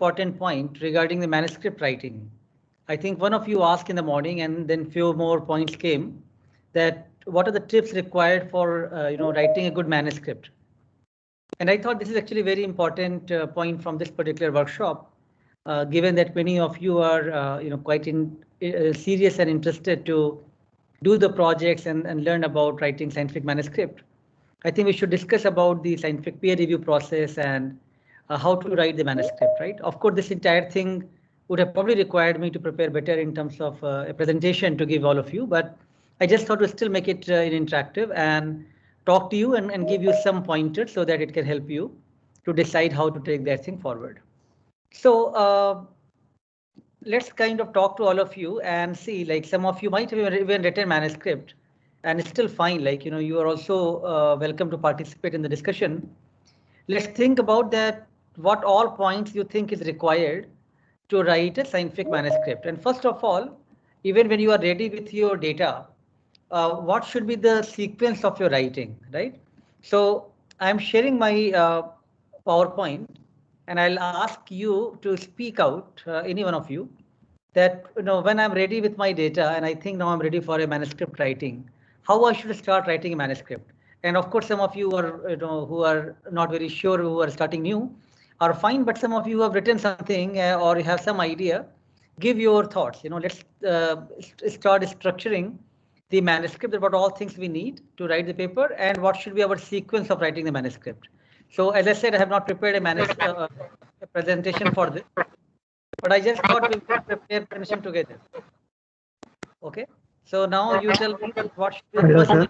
important point regarding the manuscript writing. I think one of you asked in the morning, and then few more points came, that what are the tips required for writing a good manuscript. And I thought this is actually a very important point from this particular workshop, given that many of you are quite serious and interested to do the projects and learn about writing scientific manuscript. I think we should discuss about the scientific peer review process and how to write the manuscript, right? Of course, this entire thing would have probably required me to prepare better in terms of a presentation to give all of you, but I just thought to still make it interactive and talk to you and give you some pointers so that it can help you to decide how to take that thing forward. So let's kind of talk to all of you and see, like some of you might have even written manuscript and it's still fine, like you are also welcome to participate in the discussion. Let's think about that, what all points you think is required to write a scientific manuscript. And first of all, even when you are ready with your data, what should be the sequence of your writing, right? So I'm sharing my PowerPoint and I'll ask you to speak out, any one of you, that when I'm ready with my data and I think now I'm ready for a manuscript writing, how I should start writing a manuscript. And of course, some of you are who are not very sure, who are starting new, are fine, but some of you have written something or you have some idea, give your thoughts. Let's start structuring the manuscript, about all things we need to write the paper and what should be our sequence of writing the manuscript. So as I said, I have not prepared a presentation for this, but I just thought we would prepare presentation together. Okay, so now you tell me what should be the first.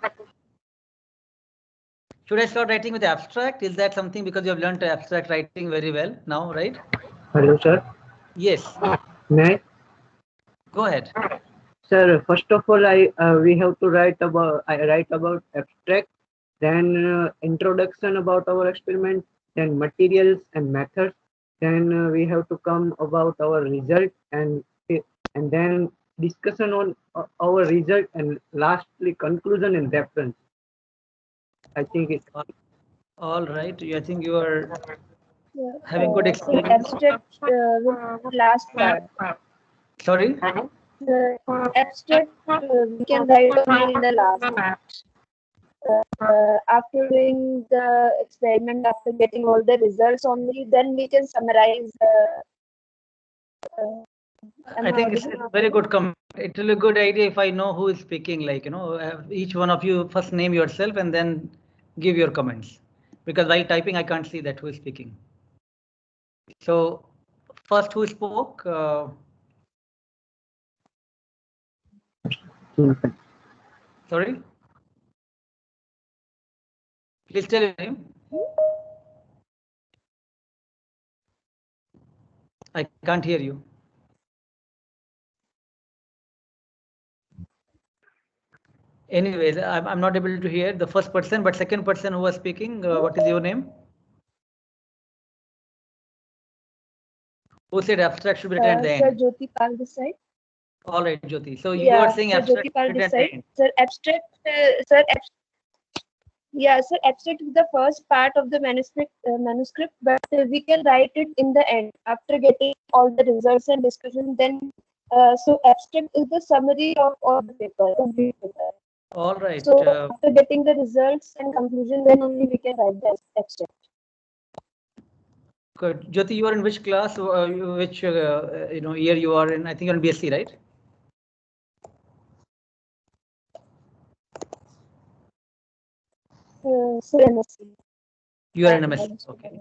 Should I start writing with abstract? Is that something, because you have learned abstract writing very well now, right? Hello, sir. Yes. May I? Go ahead. Sir, first of all, we have to write about abstract, then introduction about our experiment, then materials and methods, then we have to come about our result and then discussion on our result, and lastly conclusion and reference. I think it. All right. I think you are having good experience. Abstract last part. Sorry? The abstract we can write only in the last part. After doing the experiment, after getting all the results only, then we can summarize. I think it's a very good comment. It will be a good idea if I know who is speaking, like, each one of you first name yourself and then give your comments. Because while typing, I can't see that who is speaking. So first who spoke? Sorry? Please tell your name. I can't hear you. Anyways, I'm not able to hear the first person, but second person who was speaking, what is your name? Who said abstract should be written at the end? Sir, Jyoti Pal this side. All right, Jyoti. So you are saying abstract Jyoti Pal this side. Sir, abstract. Yeah, sir, abstract is the first part of the manuscript, but we can write it in the end after getting all the results and discussion. Then, so abstract is the summary of all the paper. All right. So after getting the results and conclusion, then only we can write the abstract. Good. Jyoti, you are in which class? Which year you are in? I think you're in BSc, right? So MSc. You are in MSc. Okay.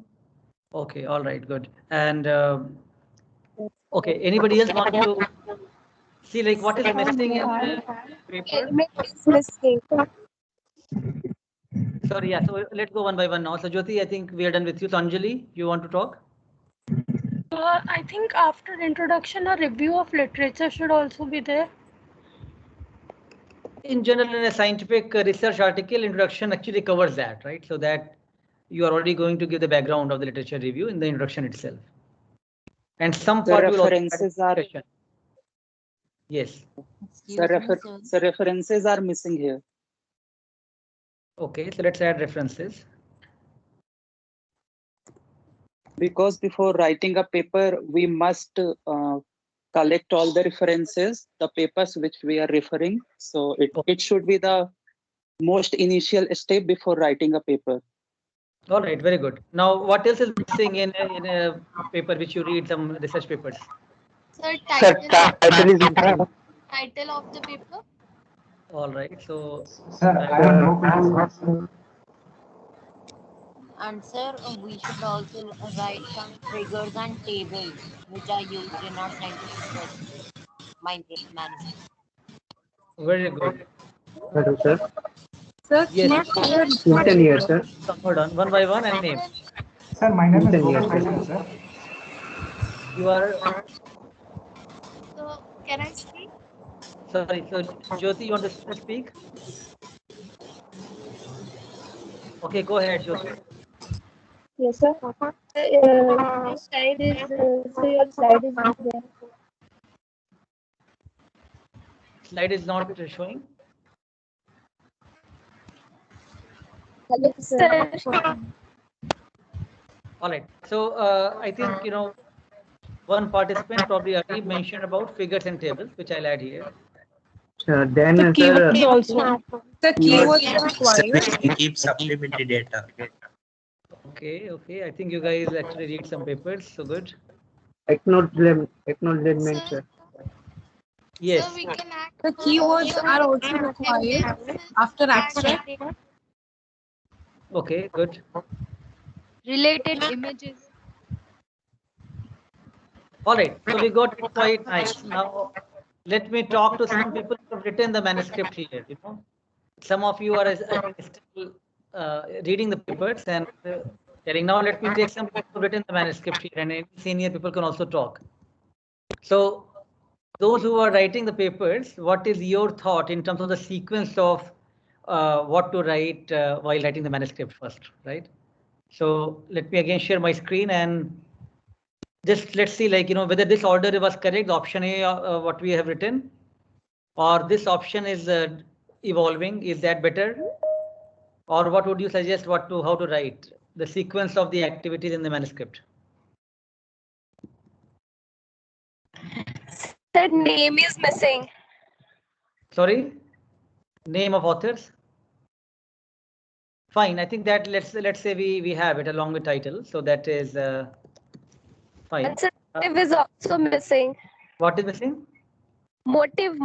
Okay. All right. Good. And okay. Anybody else want to see, like, what is missing in the paper? Sorry. Yeah. So let's go one by one now. So Jyoti, I think we are done with you. So Anjali, you want to talk? I think after introduction, a review of literature should also be there. In general, in a scientific research article, introduction actually covers that, right? So that you are already going to give the background of the literature review in the introduction itself. And some the references are. Yes. The references are missing here. Okay, so let's add references. Because before writing a paper, we must collect all the references, the papers which we are referring. So it should be the most initial step before writing a paper. All right, very good. Now, what else is missing in a paper which you read, some research papers? Sir, title is missing. Title of the paper. All right, so Sir, I have no questions. And sir, we should also write some triggers and tables which are used in our scientific manuscript. very good. Hello, sir. Sir, Yes, Chintan here, sir. hold on, one by one, and name. Sir, my name is Chintan here, Gopal sir. Vaishal, sir. You are, So can I speak? sorry, so Jyoti, you want to speak? Okay, go ahead, Jyoti. Yes, sir. Your slide is so your slide is not there. Slide is not showing. Hello, sir. All right. So I think one participant probably already mentioned about figures and tables, which I'll add here. Then, The sir, keywords also. The keywords required. We keep supplementary data. Okay, okay. I think you guys actually read some papers, so good. acknowledgement, sir. Yes. So we can add The keywords are also required after abstract. Okay, good. related images. All right. So we got it quite nice. Now let me talk to some people who have written the manuscript here. Some of you are still reading the papers and telling. Now let me take some people who have written the manuscript here, and senior people can also talk. So those who are writing the papers, what is your thought in terms of the sequence of what to write while writing the manuscript first, right? So let me again share my screen and just let's see, whether this order was correct, the option A, what we have written, or this option is evolving. Is that better? Or what would you suggest how to write the sequence of the activities in the manuscript? That name is missing. Sorry, name of authors. Fine. I think that let's say we have it along with title, so that is fine. And sir, motive is also missing. What is missing? Motive.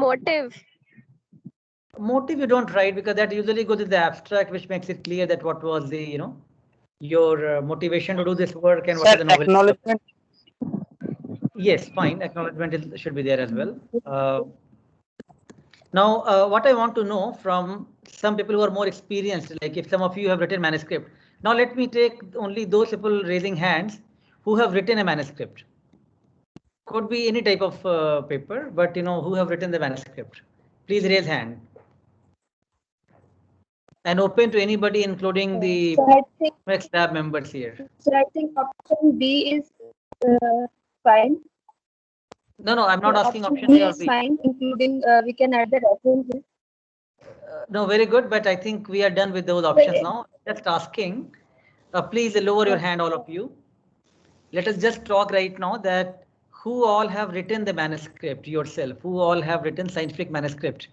Motive you don't write because that usually goes in the abstract, which makes it clear that what was the your motivation to do this work and what is the novel. Acknowledgement. Yes, fine. Acknowledgement should be there as well. Now, what I want to know from some people who are more experienced, like if some of you have written manuscript. Now, let me take only those people raising hands who have written a manuscript. Could be any type of paper, but who have written the manuscript. Please raise hand. And open to anybody, including the next lab members here. So I think option B is fine. No, I'm not asking option B A or is B. fine, including we can add the references. No, very good, but I think we are done with those options now. Just asking, please lower your hand, all of you. Let us just talk right now that who all have written the manuscript yourself, who all have written scientific manuscript.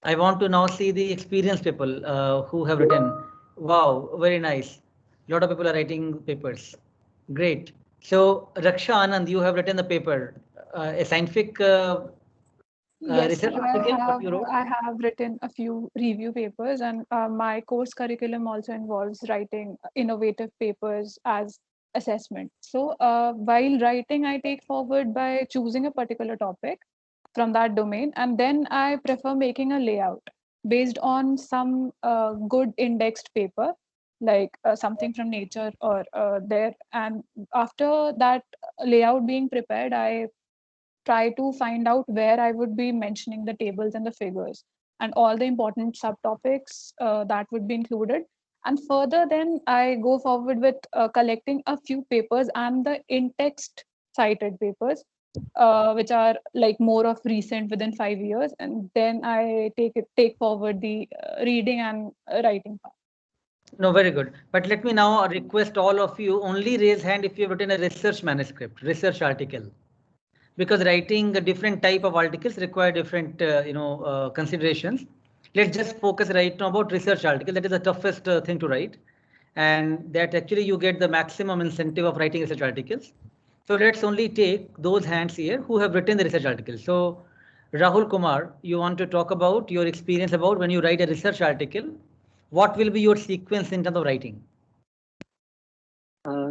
I want to now see the experienced people who have written. Wow, very nice. A lot of people are writing papers. Great. So Raksha Anand, you have written the paper, a scientific Yes, research article. I have written a few review papers, and my course curriculum also involves writing innovative papers as assessment. So while writing, I take forward by choosing a particular topic from that domain, and then I prefer making a layout based on some good indexed paper, like something from Nature or there. And after that layout being prepared, I try to find out where I would be mentioning the tables and the figures and all the important subtopics that would be included. And further, then I go forward with collecting a few papers and the in-text cited papers, which are like more of recent within 5 years. And then I take forward the reading and writing part. No, very good. But let me now request all of you only raise hand if you have written a research manuscript, research article, because writing a different type of articles require different, considerations. Let's just focus right now about research article. That is the toughest thing to write, and that actually you get the maximum incentive of writing research articles. So let's only take those hands here who have written the research article. So Rahul Kumar, you want to talk about your experience about when you write a research article, what will be your sequence in terms of writing?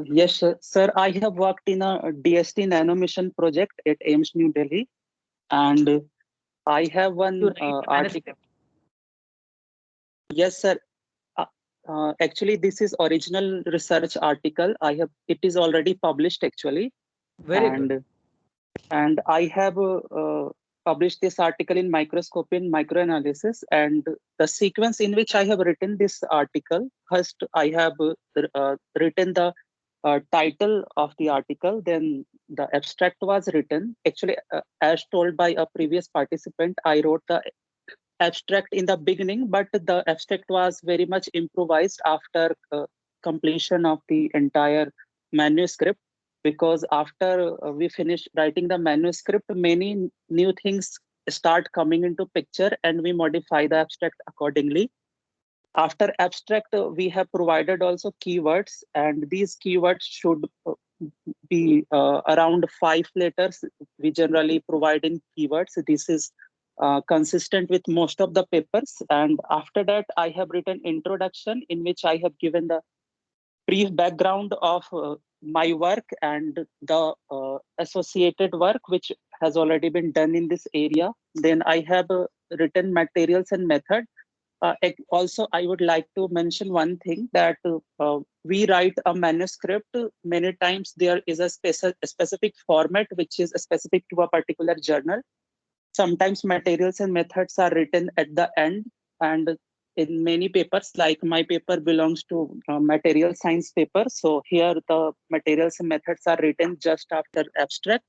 Yes, sir. I have worked in a DST Nanomission project at AIIMS New Delhi, and I have one You write a article. manuscript. Yes, sir. Actually, this is original research article. It is already published actually, Very good. and I have published this article in Microscopy and Microanalysis. And the sequence in which I have written this article, first I have written the title of the article, then the abstract was written. Actually, as told by a previous participant, I wrote the abstract in the beginning, but the abstract was very much improvised after completion of the entire manuscript, because after we finished writing the manuscript, many new things start coming into picture and we modify the abstract accordingly. After abstract, we have provided also keywords, and these keywords should be around 5 letters. We generally provide in keywords. This is consistent with most of the papers. And after that, I have written introduction in which I have given the brief background of my work and the associated work which has already been done in this area. Then I have written materials and method. Also, I would like to mention one thing, that we write a manuscript. Many times there is a specific format which is specific to a particular journal. Sometimes materials and methods are written at the end, and in many papers, like my paper belongs to material science paper. So here the materials and methods are written just after abstract.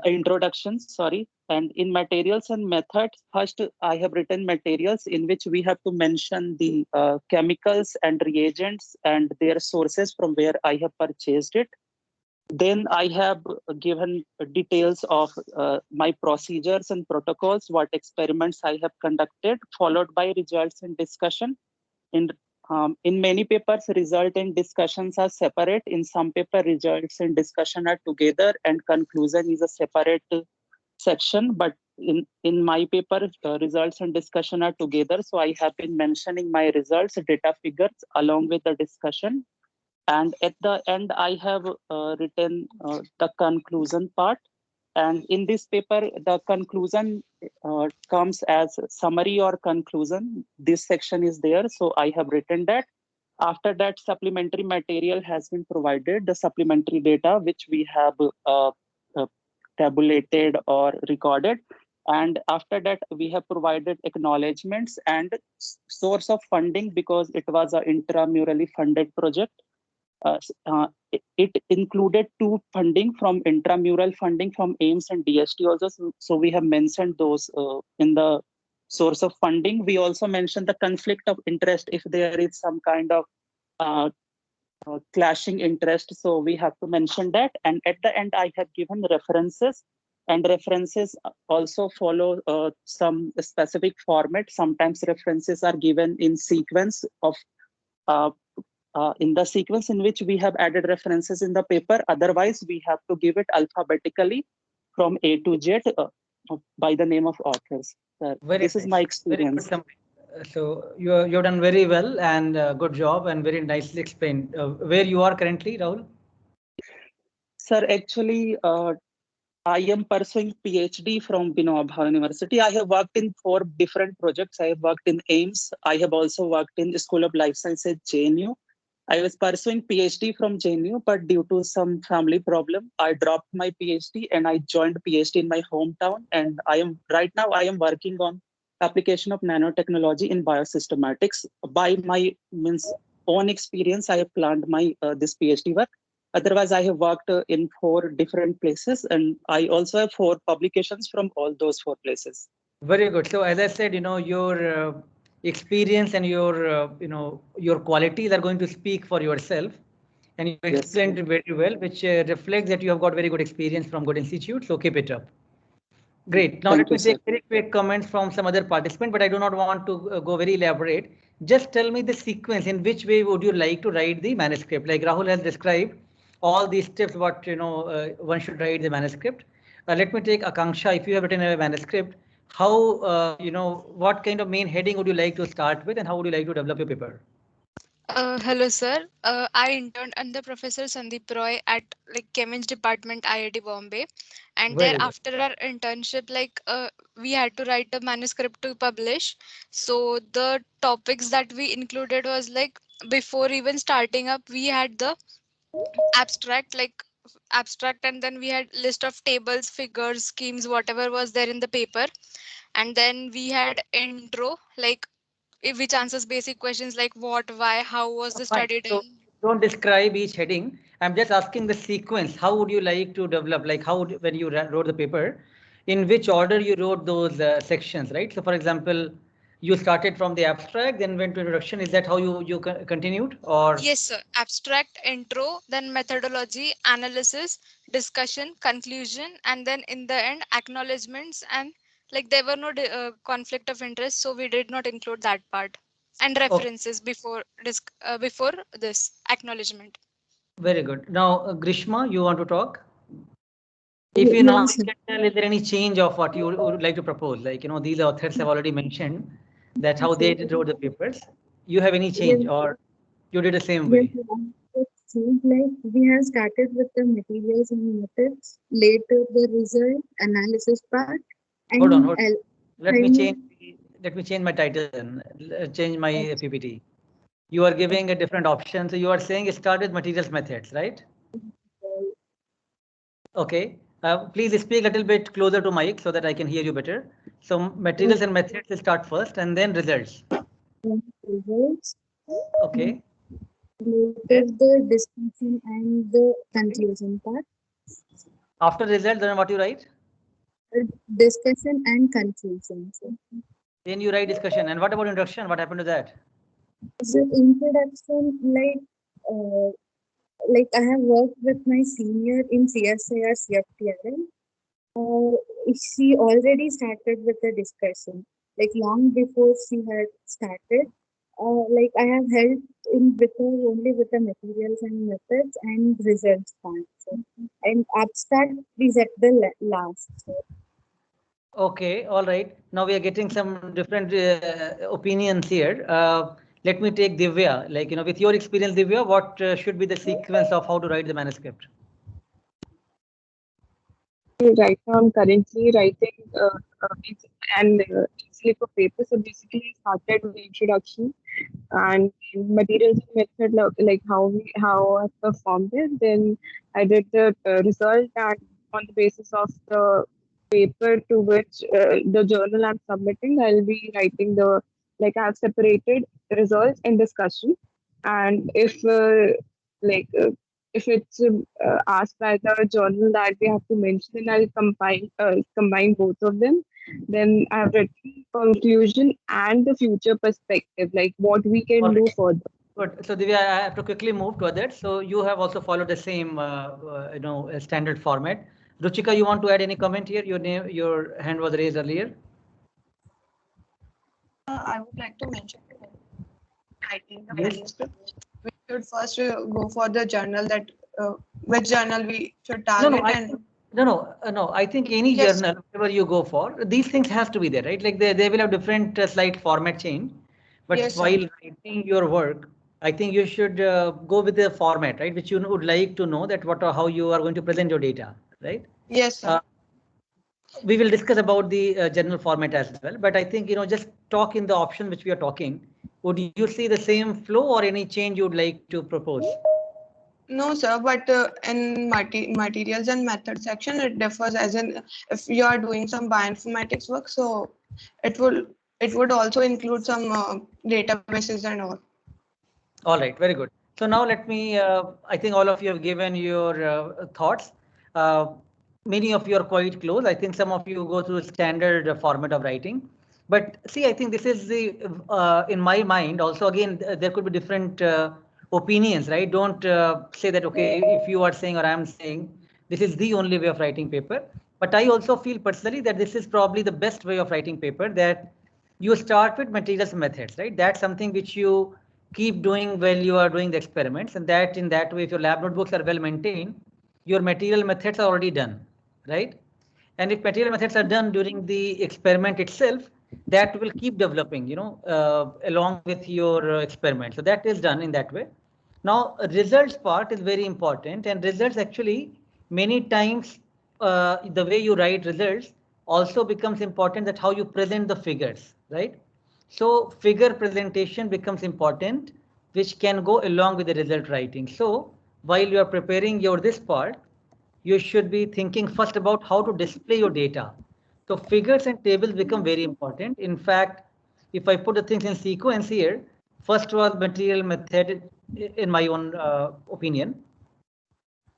Introduction, sorry. And in materials and methods, first I have written materials in which we have to mention the chemicals and reagents and their sources from where I have purchased it. Then I have given details of my procedures and protocols, what experiments I have conducted, followed by results and discussion. In many papers, result and discussions are separate. In some paper, results and discussion are together, and conclusion is a separate section. But in my paper, results and discussion are together. So I have been mentioning my results, data figures, along with the discussion. And at the end, I have written the conclusion part. And in this paper, the conclusion comes as summary or conclusion. This section is there, so I have written that. After that, supplementary material has been provided, the supplementary data which we have tabulated or recorded. And after that, we have provided acknowledgements and source of funding, because it was an intramurally funded project. It included two funding from intramural funding from AIIMS and DST also. So we have mentioned those in the source of funding. We also mentioned the conflict of interest if there is some kind of clashing interest. So we have to mention that. And at the end, I have given references, and references also follow some specific format. Sometimes references are given in sequence of in the sequence in which we have added references in the paper. Otherwise, we have to give it alphabetically from A to Z by the name of authors. This is my experience. So you've done very well, and good job, and very nicely explained. Where you are currently, Rahul? Sir, actually, I am pursuing PhD from Vinoba Bhave University. I have worked in 4 different projects. I have worked in AIIMS. I have also worked in the School of Life Sciences, JNU. I was pursuing PhD from JNU, but due to some family problem, I dropped my PhD and I joined PhD in my hometown. And right now I am working on application of nanotechnology in biosystematics. By my own experience, I have planned my this PhD work. Otherwise, I have worked in 4 different places, and I also have 4 publications from all those 4 places. Very good. So as I said, your experience and your your qualities are going to speak for yourself, and you explained it very well, which reflects that you have got very good experience from good institute. So keep it up. Great. Now let me take very quick comments from some other participant, but I do not want to go very elaborate. Just tell me the sequence. In which way would you like to write the manuscript? Like Rahul has described all these steps, what one should write the manuscript. Let me take Akanksha. If you have written a manuscript, how what kind of main heading would you like to start with, and how would you like to develop your paper? Hello, sir. I interned under Professor Sandeep Roy at Chemistry Department, IIT Bombay, and there after our internship, we had to write a manuscript to publish. So the topics that we included was before even starting up, we had the abstract, and then we had list of tables, figures, schemes, whatever was there in the paper, and then we had intro, which answers basic questions like what, why, how was the study done. So don't describe each heading. I'm just asking the sequence. How would you like to develop? Like how when you wrote the paper, in which order you wrote those sections, right? So for example, you started from the abstract, then went to introduction. Is that how you continued, or? Yes, sir. Abstract, intro, then methodology, analysis, discussion, conclusion, and then in the end acknowledgements, and there were no conflict of interest, so we did not include that part, and references before this acknowledgement. Very good. Now Grishma, you want to talk? If you know, can tell, is there any change of what you would like to propose? Like, these authors have already mentioned that how they wrote the papers. You have any change, or you did the same way? It seems like we have started with the materials and methods, later the result analysis part. And hold on. Let me change my title and change my PPT. You are giving a different option. So you are saying start with materials methods, right? Okay. Please speak a little bit closer to mic so that I can hear you better. So materials and methods will start first, and then results. Results. Okay. Later the discussion and the conclusion part. After results, then what you write? Discussion and conclusion. Then you write discussion. And what about introduction? What happened to that? So introduction, like I have worked with my senior in CSIR CFTRL. She already started with the discussion, long before she had started. I have helped with her only with the materials and methods and results part. And abstract is at the last. Okay, all right. Now we are getting some different opinions here. Let me take Divya. With your experience, Divya, what should be the sequence of how to write the manuscript? Right now, I'm currently writing and slip of paper. So basically, I started with the introduction and materials and method, how I performed it. Then I did the result, and on the basis of the paper to which the journal I'm submitting, I'll be writing I have separated results and discussion. And if it's asked by the journal that we have to mention, then I'll combine both of them. Then I have written conclusion and the future perspective, like what we can do further. Good. So Divya, I have to quickly move to others. So you have also followed the same, standard format. Ruchika, you want to add any comment here? Your hand was raised earlier. I would like to mention writing the manuscript. We should first go for the journal that which journal we should target. No. I think any journal, whatever you go for, these things have to be there, right? Like they will have different slight format change. But while writing your work, I think you should go with the format, right? Which you would like to know that what or how you are going to present your data, right? Yes, sir. We will discuss about the general format as well. But I think, just talk in the option which we are talking. Would you see the same flow or any change you would like to propose? No, sir, but in materials and method section, it differs as in if you are doing some bioinformatics work, so it would also include some databases and all. All right, very good. So now let me, I think all of you have given your thoughts. Many of you are quite close. I think some of you go through standard format of writing. But see, I think this is the, in my mind also, again, there could be different opinions, right? Don't say that, okay, if you are saying or I'm saying, this is the only way of writing paper. But I also feel personally that this is probably the best way of writing paper, that you start with materials and methods, right? That's something which you keep doing while you are doing the experiments. And that in that way, if your lab notebooks are well maintained, your material methods are already done, right? And if material methods are done during the experiment itself, that will keep developing, along with your experiment. So that is done in that way. Now, results part is very important, and results actually many times the way you write results also becomes important, that how you present the figures, right? So figure presentation becomes important, which can go along with the result writing. So while you are preparing your this part, you should be thinking first about how to display your data. So figures and tables become very important. In fact, if I put the things in sequence here, first was material method in my own opinion.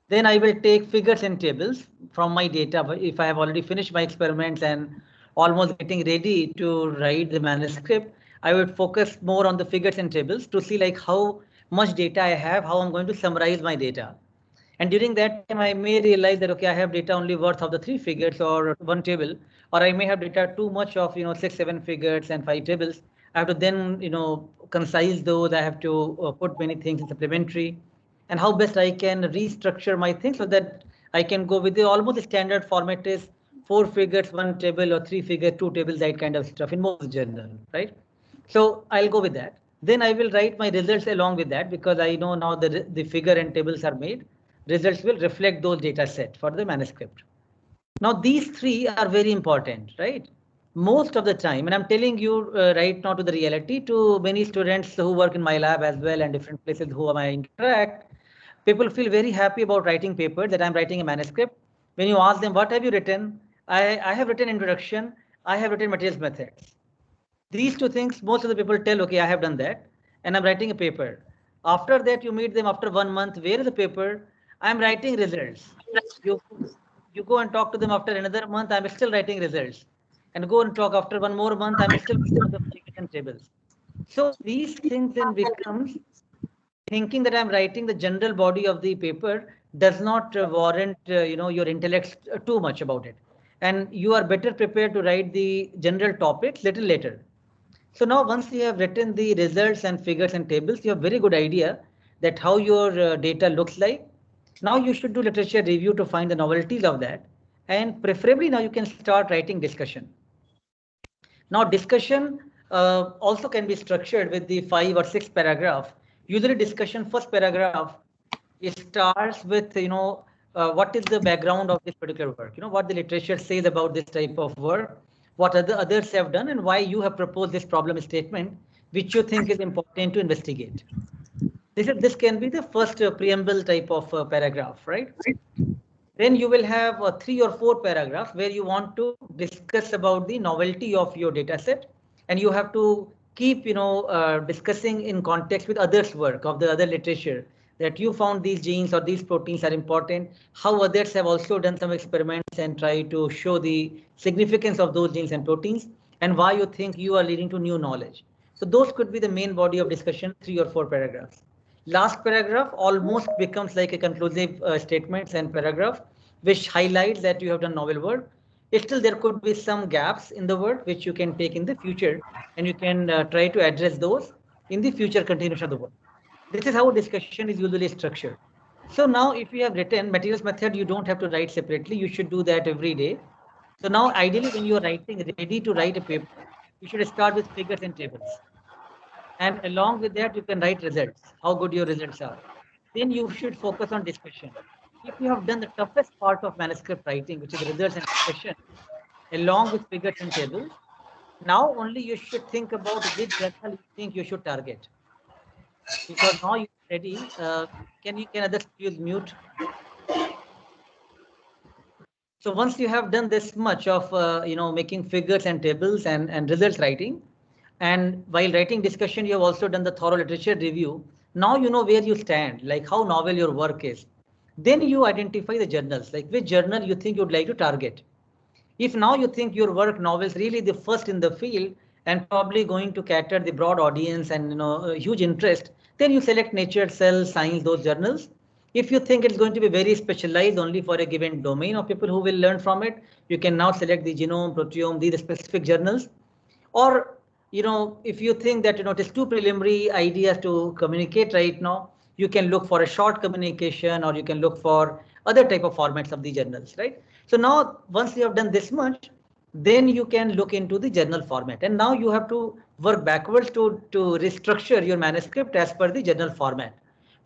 Then I will take figures and tables from my data. If I have already finished my experiments and almost getting ready to write the manuscript, I would focus more on the figures and tables to see like how much data I have, how I'm going to summarize my data. And during that time, I may realize that, okay, I have data only worth of the 3 figures or 1 table, or I may have data too much of, 6, 7 figures and 5 tables. I have to then, concise those. I have to put many things in supplementary, and how best I can restructure my things so that I can go with the almost standard format is 4 figures, 1 table, or 3 figures, 2 tables, that kind of stuff in most journal, right? So I'll go with that. Then I will write my results along with that, because I know now the figure and tables are made. Results will reflect those data set for the manuscript. Now these 3 are very important, right? Most of the time, and I'm telling you right now to the reality, to many students who work in my lab as well and different places who I interact, people feel very happy about writing papers, that I'm writing a manuscript. When you ask them, what have you written? I have written introduction, I have written materials methods. These 2 things, most of the people tell, okay, I have done that, and I'm writing a paper. After that, you meet them after 1 month, where is the paper? I'm writing results. You go and talk to them after another month, I'm still writing results. And go and talk after 1 more month, I'm still writing the figures and tables. So these things then becomes thinking that I'm writing the general body of the paper does not warrant your intellect too much about it. And you are better prepared to write the general topics little later. So now once you have written the results and figures and tables, you have very good idea that how your data looks like. Now you should do literature review to find the novelties of that. And preferably now you can start writing discussion. Now discussion also can be structured with the 5 or 6 paragraph. Usually discussion first paragraph, it starts with, what is the background of this particular work? What the literature says about this type of work, what others have done, and why you have proposed this problem statement, which you think is important to investigate. This can be the first preamble type of paragraph, right? Then you will have 3 or 4 paragraphs where you want to discuss about the novelty of your data set, and you have to keep discussing in context with others' work of the other literature, that you found these genes or these proteins are important, how others have also done some experiments and try to show the significance of those genes and proteins, and why you think you are leading to new knowledge. So those could be the main body of discussion, 3 or 4 paragraphs. Last paragraph almost becomes like a conclusive statements and paragraph, which highlights that you have done novel work. Still, there could be some gaps in the work which you can take in the future, and you can try to address those in the future continuation of the work. This is how discussion is usually structured. So now if you have written materials method, you don't have to write separately. You should do that every day. So now ideally when you are ready to write a paper, you should start with figures and tables. And along with that, you can write results, how good your results are. Then you should focus on discussion. If you have done the toughest part of manuscript writing, which is results and discussion, along with figures and tables, now only you should think about which journal you think you should target. Because now you're ready. Can others use mute? So once you have done this much of making figures and tables and results writing, and while writing discussion, you have also done the thorough literature review. Now you know where you stand, like how novel your work is. Then you identify the journals, like which journal you think you'd like to target. If now you think your work now is really the first in the field and probably going to cater the broad audience and huge interest, then you select Nature, Cell, Science, those journals. If you think it's going to be very specialized only for a given domain of people who will learn from it, you can now select the Genome, Proteome, these specific journals. Or if you think that it is too preliminary ideas to communicate right now, you can look for a short communication, or you can look for other type of formats of the journals, right? So now once you have done this much, then you can look into the journal format, and now you have to work backwards to restructure your manuscript as per the journal format.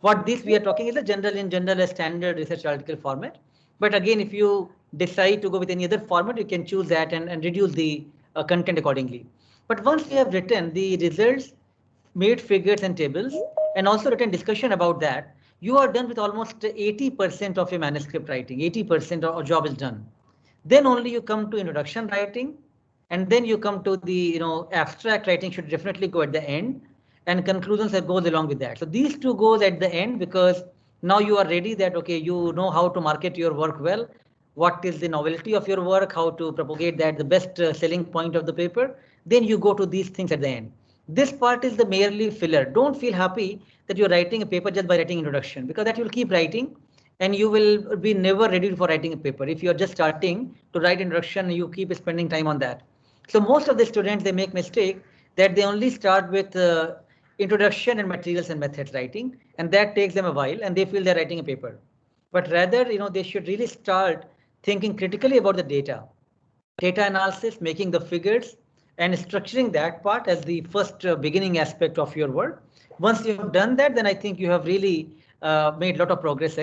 What this we are talking is a general a standard research article format. But again, if you decide to go with any other format, you can choose that and reduce the content accordingly. But once you have written the results, made figures and tables, and also written discussion about that, you are done with almost 80% of your manuscript writing. 80% of job is done. Then only you come to introduction writing, and then you come to the abstract writing should definitely go at the end, and conclusions that goes along with that. So these two goes at the end, because now you are ready that okay, you know how to market your work well, what is the novelty of your work, how to propagate that, the best selling point of the paper. Then you go to these things at the end. This part is the merely filler. Don't feel happy that you're writing a paper just by writing introduction, because that you'll keep writing and you will be never ready for writing a paper. If you're just starting to write introduction, you keep spending time on that. So most of the students, they make mistake that they only start with introduction and materials and methods writing, and that takes them a while and they feel they're writing a paper. But rather, they should really start thinking critically about the data analysis, making the figures, and structuring that part as the first beginning aspect of your work. Once you have done that, then I think you have really made a lot of progress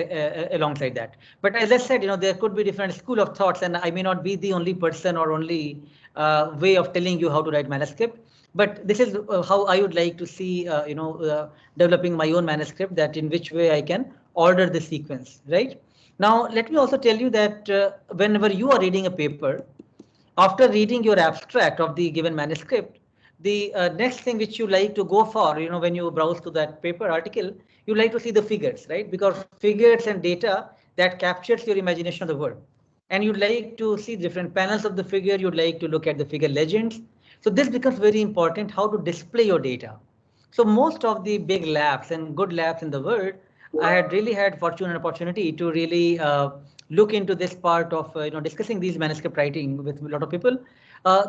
alongside that. But as I said, there could be different school of thoughts, and I may not be the only person or only way of telling you how to write manuscript. But this is how I would like to see, developing my own manuscript, that in which way I can order the sequence, right? Now, let me also tell you that whenever you are reading a paper, after reading your abstract of the given manuscript, the next thing which you like to go for, when you browse to that paper article, you like to see the figures, right? Because figures and data, that captures your imagination of the world. And you'd like to see different panels of the figure. You'd like to look at the figure legends. So this becomes very important, how to display your data. So most of the big labs and good labs in the world, I had really had fortune and opportunity to really look into this part of discussing these manuscript writing with a lot of people.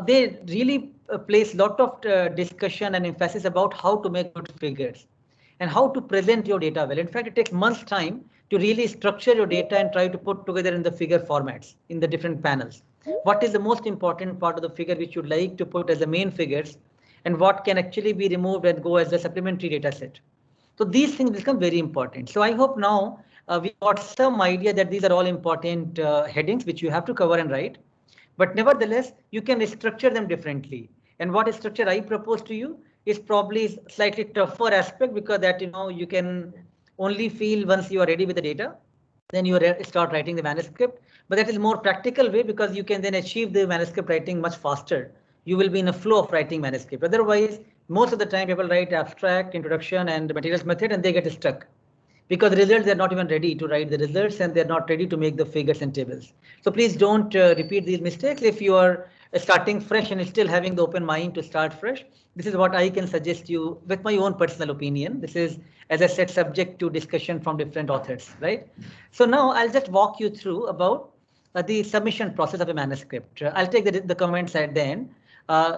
They really place a lot of discussion and emphasis about how to make good figures and how to present your data well. In fact, it takes months time to really structure your data and try to put together in the figure formats in the different panels. What is the most important part of the figure which you'd like to put as the main figures, and what can actually be removed and go as a supplementary data set. So these things become very important. So I hope now we got some idea that these are all important headings which you have to cover and write. But nevertheless, you can structure them differently. And what structure I propose to you is probably slightly tougher aspect, because that you can only feel once you are ready with the data, then you start writing the manuscript. But that is more practical way, because you can then achieve the manuscript writing much faster. You will be in a flow of writing manuscript. Otherwise, most of the time people write abstract, introduction, and materials method, and they get stuck because the results, they're not even ready to write the results, and they're not ready to make the figures and tables. So please don't repeat these mistakes. If you are starting fresh and still having the open mind to start fresh, this is what I can suggest you with my own personal opinion. This is, as I said, subject to discussion from different authors, right? So now I'll just walk you through about the submission process of a manuscript. I'll take the comments at the end.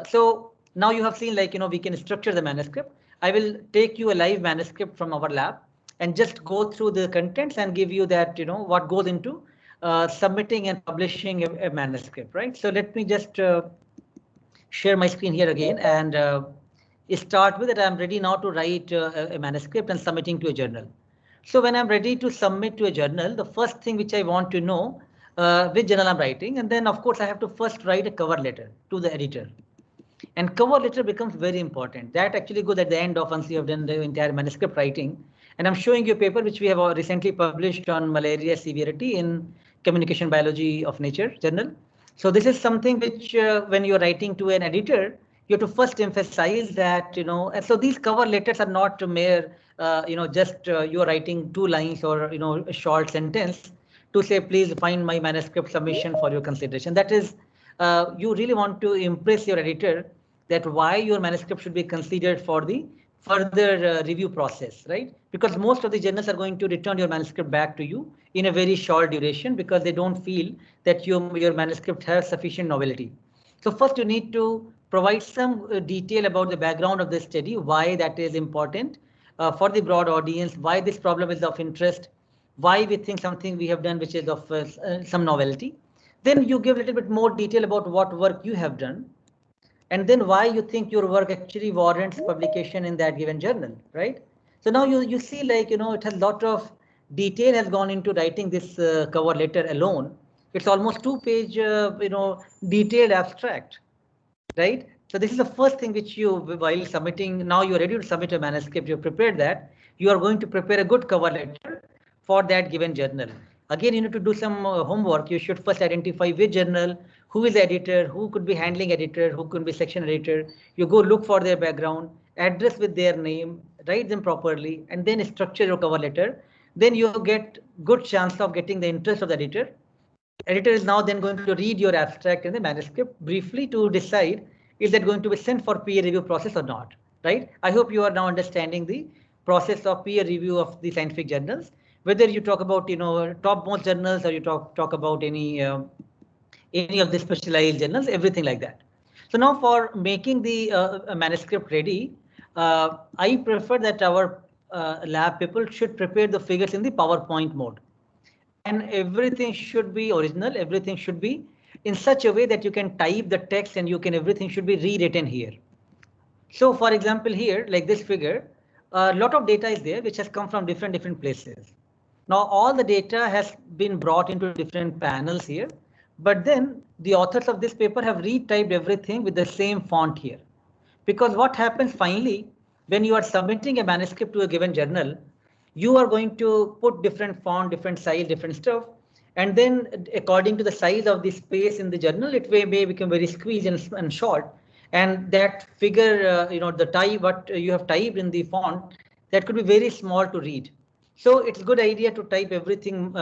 So now you have seen, we can structure the manuscript. I will take you a live manuscript from our lab and just go through the contents and give you that, what goes into submitting and publishing a manuscript, right? So let me just share my screen here again and start with it. I'm ready now to write a manuscript and submitting to a journal. So when I'm ready to submit to a journal, the first thing which I want to know which journal I'm writing, and then of course I have to first write a cover letter to the editor. And cover letter becomes very important. That actually goes at the end of once you have done the entire manuscript writing. And I'm showing you a paper which we have recently published on malaria severity in Communication Biology of Nature journal. So this is something which when you're writing to an editor, you have to first emphasize that, and so these cover letters are not mere, just you're writing 2 lines or, a short sentence to say, please find my manuscript submission for your consideration. That is you really want to impress your editor that why your manuscript should be considered for the further review process, right? Because most of the journals are going to return your manuscript back to you in a very short duration because they don't feel that your manuscript has sufficient novelty. So first you need to provide some detail about the background of the study, why that is important for the broad audience, why this problem is of interest, why we think something we have done which is of some novelty. Then you give a little bit more detail about what work you have done, and then why you think your work actually warrants publication in that given journal, right? So now you see, like, it has a lot of detail has gone into writing this cover letter alone. It's almost 2-page, detailed abstract, right? So this is the first thing which you, while submitting, now you're ready to submit a manuscript, you've prepared that, you are going to prepare a good cover letter for that given journal. Again, you need to do some homework. You should first identify which journal, who is the editor, who could be handling editor, who could be section editor. You go look for their background, address with their name, write them properly, and then structure your cover letter. Then you get good chance of getting the interest of the editor. Editor is now then going to read your abstract and the manuscript briefly to decide is that going to be sent for peer review process or not, right? I hope you are now understanding the process of peer review of the scientific journals, whether you talk about, topmost journals or you talk about any of the specialized journals, everything like that. So now for making the manuscript ready, I prefer that our lab people should prepare the figures in the PowerPoint mode. And everything should be original. Everything should be in such a way that you can type the text and everything should be rewritten here. So for example, here, like this figure, a lot of data is there which has come from different places. Now all the data has been brought into different panels here, but then the authors of this paper have retyped everything with the same font here. Because what happens finally, when you are submitting a manuscript to a given journal, you are going to put different font, different size, different stuff. And then according to the size of the space in the journal, it may become very squeezed and short. And that figure, the type, what you have typed in the font, that could be very small to read. So it's a good idea to type everything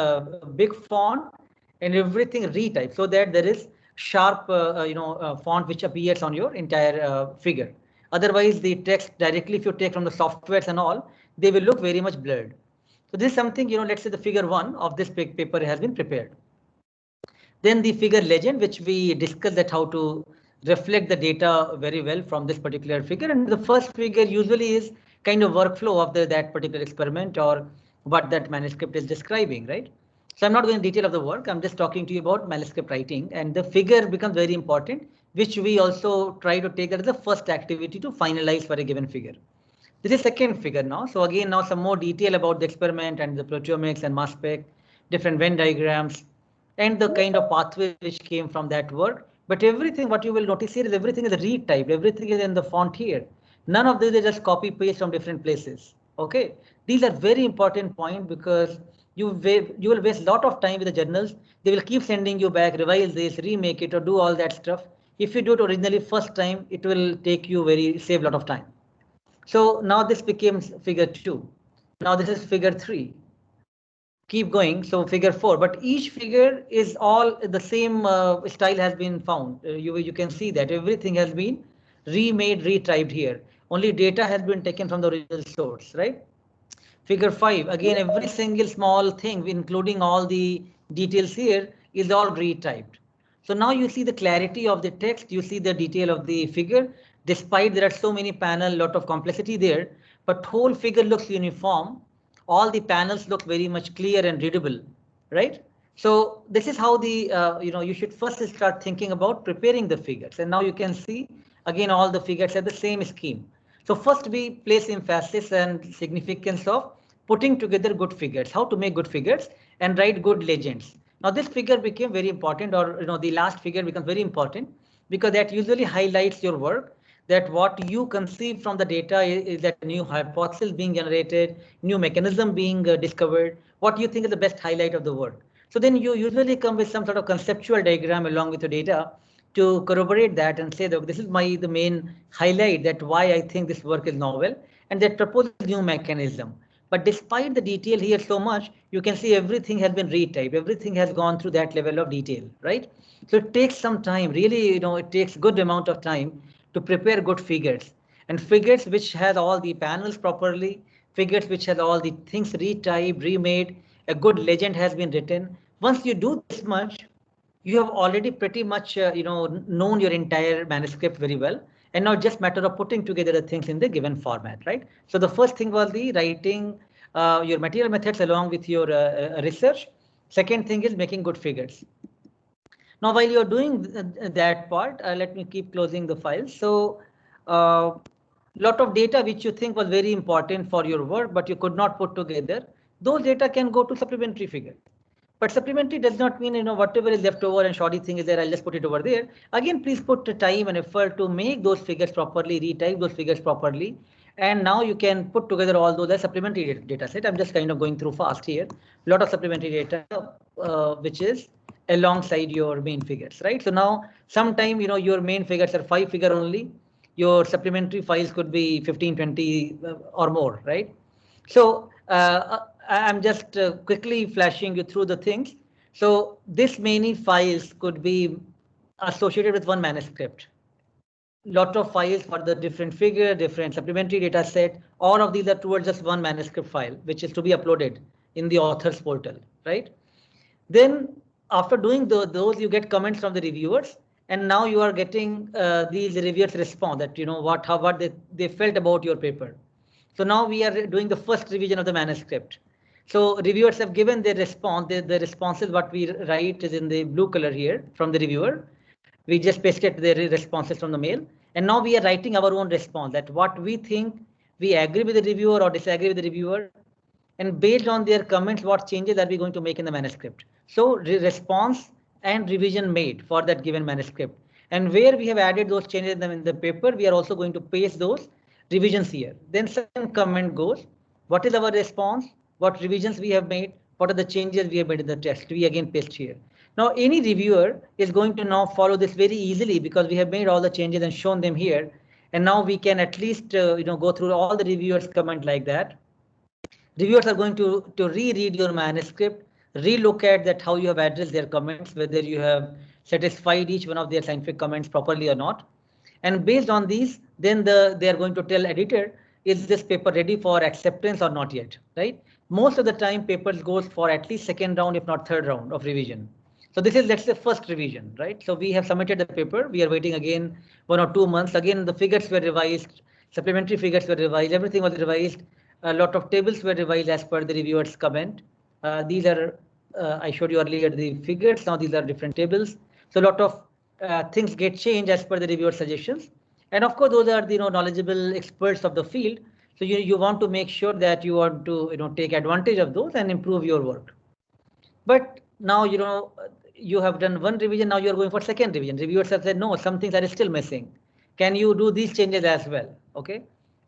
big font and everything retype so that there is sharp, font which appears on your entire figure. Otherwise, the text directly, if you take from the softwares and all, they will look very much blurred. So this is something, let's say the figure 1 of this paper has been prepared. Then the figure legend, which we discussed that how to reflect the data very well from this particular figure. And the first figure usually is kind of workflow of that particular experiment or what that manuscript is describing, right? So I'm not going into detail of the work. I'm just talking to you about manuscript writing, and the figure becomes very important, which we also try to take as the first activity to finalize for a given figure. This is second figure now. So again, now some more detail about the experiment and the proteomics and mass spec, different Venn diagrams, and the kind of pathway which came from that work. But everything, what you will notice here is everything is retyped. Everything is in the font here. None of these is just copy paste from different places. OK, these are very important point because you will waste a lot of time with the journals. They will keep sending you back, revise this, remake it, or do all that stuff. If you do it originally first time, it will take you save a lot of time. So now this becomes figure 2. Now this is figure 3. Keep going. So figure 4, but each figure is all the same style has been found. You can see that everything has been remade, retyped here. Only data has been taken from the original source, right? Figure 5, again, every single small thing, including all the details here, is all retyped. So now you see the clarity of the text, you see the detail of the figure, despite there are so many panels, lot of complexity there, but whole figure looks uniform. All the panels look very much clear and readable, right? So this is how the, you should first start thinking about preparing the figures. And now you can see, again, all the figures have the same scheme. So first we place emphasis and significance of putting together good figures, how to make good figures and write good legends. Now this figure became very important, or the last figure becomes very important because that usually highlights your work, that what you conceive from the data is that new hypothesis being generated, new mechanism being discovered, what you think is the best highlight of the work. So then you usually come with some sort of conceptual diagram along with the data to corroborate that and say that this is the main highlight, that why I think this work is novel, and that proposes new mechanism. But despite the detail here so much, you can see everything has been retyped. Everything has gone through that level of detail, right? So it takes some time, really, it takes good amount of time to prepare good figures, and figures which has all the panels properly, figures which has all the things retyped, remade, a good legend has been written. Once you do this much, you have already pretty much, known your entire manuscript very well, and now just matter of putting together the things in the given format, right? So the first thing was the writing your material methods along with your research. Second thing is making good figures. Now, while you're doing that part, let me keep closing the file. So, lot of data which you think was very important for your work, but you could not put together, those data can go to supplementary figure. But supplementary does not mean, whatever is left over and shoddy thing is there, I'll just put it over there. Again, please put the time and effort to make those figures properly, retype those figures properly. And now you can put together all those as supplementary data set. I'm just kind of going through fast here. A lot of supplementary data, which is alongside your main figures, right? So now sometime, your main figures are 5 figure only. Your supplementary files could be 15, 20 or more, right? So I'm just quickly flashing you through the things. So this many files could be associated with one manuscript. Lot of files for the different figure, different supplementary data set. All of these are towards just one manuscript file, which is to be uploaded in the author's portal, right? Then after doing those, you get comments from the reviewers, and now you are getting these reviewers respond that what they felt about your paper. So now we are doing the first revision of the manuscript. So reviewers have given their response. The responses what we write is in the blue color here from the reviewer. We just pasted their responses from the mail, and now we are writing our own response that what we think, we agree with the reviewer or disagree with the reviewer, and based on their comments, what changes are we going to make in the manuscript. So response and revision made for that given manuscript, and where we have added those changes in the paper, we are also going to paste those revisions here. Then second comment goes, what is our response, what revisions we have made, what are the changes we have made in the text, we again paste here. Now any reviewer is going to now follow this very easily because we have made all the changes and shown them here, and now we can at least go through all the reviewers comment like that. Reviewers are going to reread your manuscript, relook at that how you have addressed their comments, whether you have satisfied each one of their scientific comments properly or not. And based on these, then they are going to tell editor, is this paper ready for acceptance or not yet, right? Most of the time papers goes for at least second round, if not third round of revision. So this is, let's say, first revision, right? So we have submitted the paper. We are waiting again 1 or 2 months. Again, the figures were revised, supplementary figures were revised, everything was revised. A lot of tables were revised as per the reviewer's comment. These are, I showed you earlier the figures. Now these are different tables. So a lot of things get changed as per the reviewer's suggestions. And of course, those are the knowledgeable experts of the field. So you want to make sure that you want to take advantage of those and improve your work. But now you have done one revision. Now you are going for second revision. Reviewers have said no, some things are still missing. Can you do these changes as well? Okay.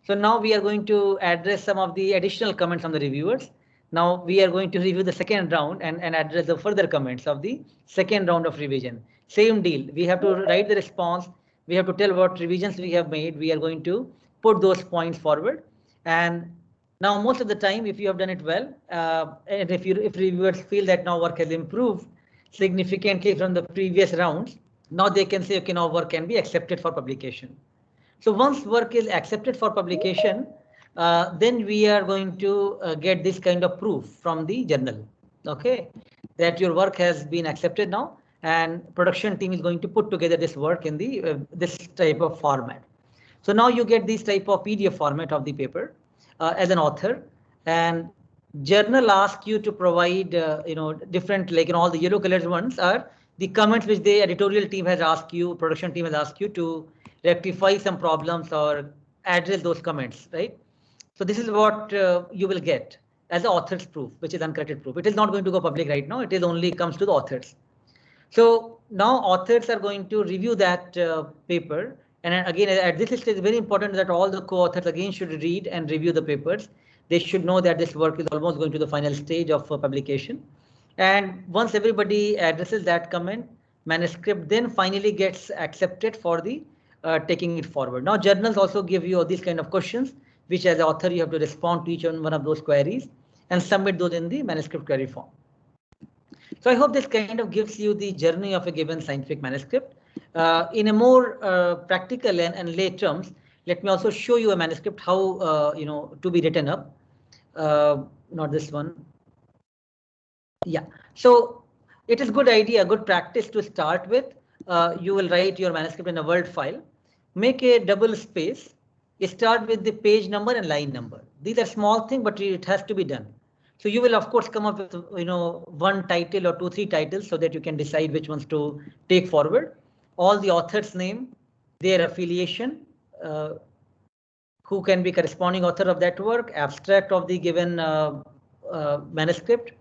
So now we are going to address some of the additional comments from the reviewers. Now we are going to review the second round and address the further comments of the second round of revision. Same deal. We have to write the response. We have to tell what revisions we have made. We are going to put those points forward. And now most of the time, if you have done it well, and if reviewers feel that now work has improved significantly from the previous rounds, now they can say, okay, now work can be accepted for publication. So once work is accepted for publication, then we are going to get this kind of proof from the journal, okay, that your work has been accepted now, and production team is going to put together this work in the this type of format. So now you get this type of PDF format of the paper as an author, and journal asks you to provide different, like all the yellow colored ones are the comments which the editorial team has asked you, production team has asked you to rectify some problems or address those comments, right? So this is what you will get as the author's proof, which is uncorrected proof. It is not going to go public right now. It is only comes to the authors. So now authors are going to review that paper. And again, at this stage, it's very important that all the co-authors again should read and review the papers. They should know that this work is almost going to the final stage of publication. And once everybody addresses that comment, manuscript then finally gets accepted for the taking it forward. Now journals also give you these kind of questions. which as the author you have to respond to each one of those queries and submit those in the manuscript query form. So I hope this kind of gives you the journey of a given scientific manuscript. In a more practical and lay terms, let me also show you a manuscript how to be written up. Not this one. Yeah. So it is good idea, good practice to start with. You will write your manuscript in a Word file. Make a double space. Start with the page number and line number. These are small things, but it has to be done. So you will of course come up with one title or 2-3 titles so that you can decide which ones to take forward. All the author's name, their affiliation, who can be corresponding author of that work, abstract of the given manuscript.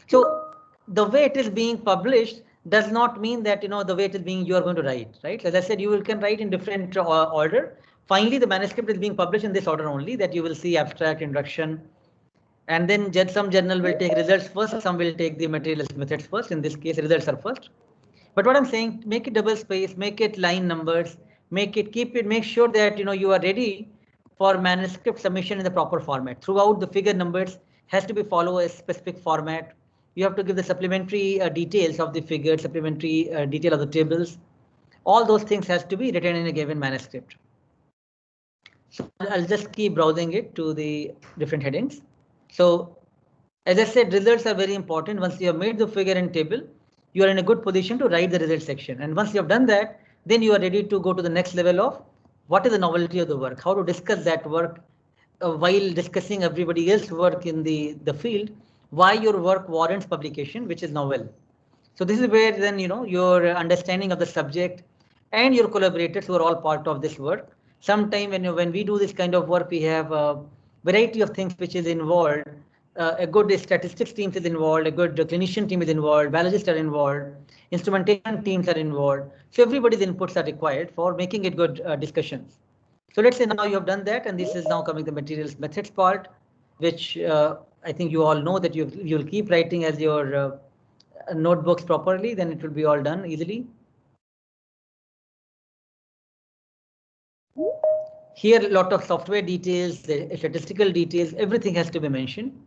So the way it is being published does not mean that the way it is being you are going to write, right? As I said, you can write in different order. Finally, the manuscript is being published in this order only, that you will see abstract, introduction, and then some journal will take results first, some will take the materials methods first. In this case, results are first. But what I'm saying, make it double space, make it line numbers, make sure that you are ready for manuscript submission in the proper format. Throughout, the figure numbers has to be follow a specific format. You have to give the supplementary details of the figures, supplementary detail of the tables. All those things has to be written in a given manuscript. So I'll just keep browsing it to the different headings. So as I said, results are very important. Once you have made the figure and table, you are in a good position to write the result section. And once you have done that, then you are ready to go to the next level of what is the novelty of the work, how to discuss that work while discussing everybody else's work in the field, why your work warrants publication, which is novel. So this is where then your understanding of the subject and your collaborators who are all part of this work. Sometime when we do this kind of work, we have a variety of things which is involved. A good statistics team is involved, a good clinician team is involved, biologists are involved, instrumentation teams are involved. So everybody's inputs are required for making it good discussions. So let's say now you have done that, and this is now coming the materials methods part, which I think you all know that you'll keep writing as your notebooks properly, then it will be all done easily. Here a lot of software details, statistical details, everything has to be mentioned.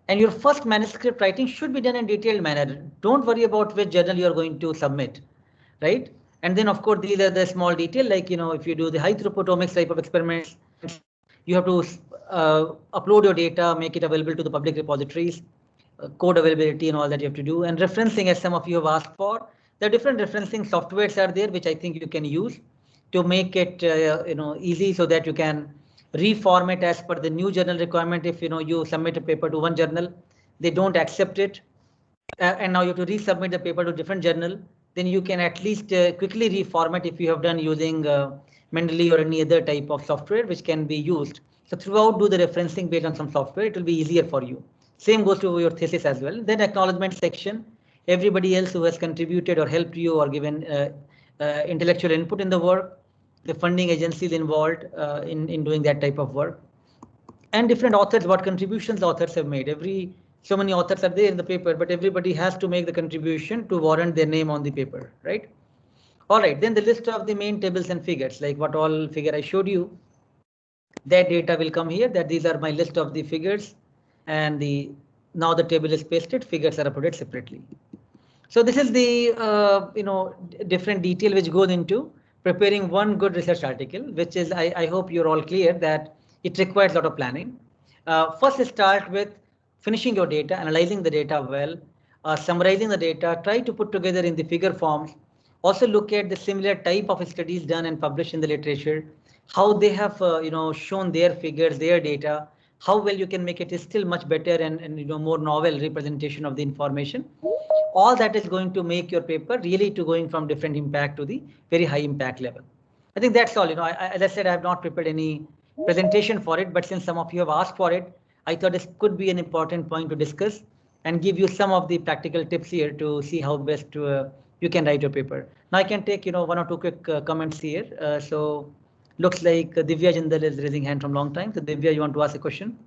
And your first manuscript writing should be done in detailed manner. Don't worry about which journal you are going to submit, right? And then of course these are the small detail, like if you do the high throughput omics type of experiments, you have to upload your data, make it available to the public repositories, code availability and all that you have to do. And referencing, as some of you have asked for, the different referencing softwares are there, which I think you can use to make it easy, so that you can reformat as per the new journal requirement. If you submit a paper to one journal, they don't accept it, and now you have to resubmit the paper to different journal, then you can at least quickly reformat if you have done using Mendeley or any other type of software which can be used. So throughout, do the referencing based on some software, it will be easier for you. Same goes to your thesis as well. Then acknowledgement section, everybody else who has contributed or helped you or given intellectual input in the work, the funding agencies involved in doing that type of work, and different authors, what contributions the authors have made. So many authors are there in the paper, but everybody has to make the contribution to warrant their name on the paper, right? All right, then the list of the main tables and figures, like what all figure I showed you, that data will come here, that these are my list of the figures, and now the table is pasted, figures are uploaded separately. So this is the different detail which goes into preparing one good research article, which is I hope you're all clear that it requires a lot of planning. First, start with finishing your data, analyzing the data well, summarizing the data, try to put together in the figure forms. Also look at the similar type of studies done and published in the literature, how they have shown their figures, their data, how well you can make it still much better and more novel representation of the information. All that is going to make your paper really to going from different impact to the very high impact level. I think that's all. As I said, I have not prepared any presentation for it, but since some of you have asked for it, I thought this could be an important point to discuss and give you some of the practical tips here to see how best you can write your paper. Now I can take one or two quick comments here. So looks like Divya Jindal is raising hand from long time. So Divya, you want to ask a question?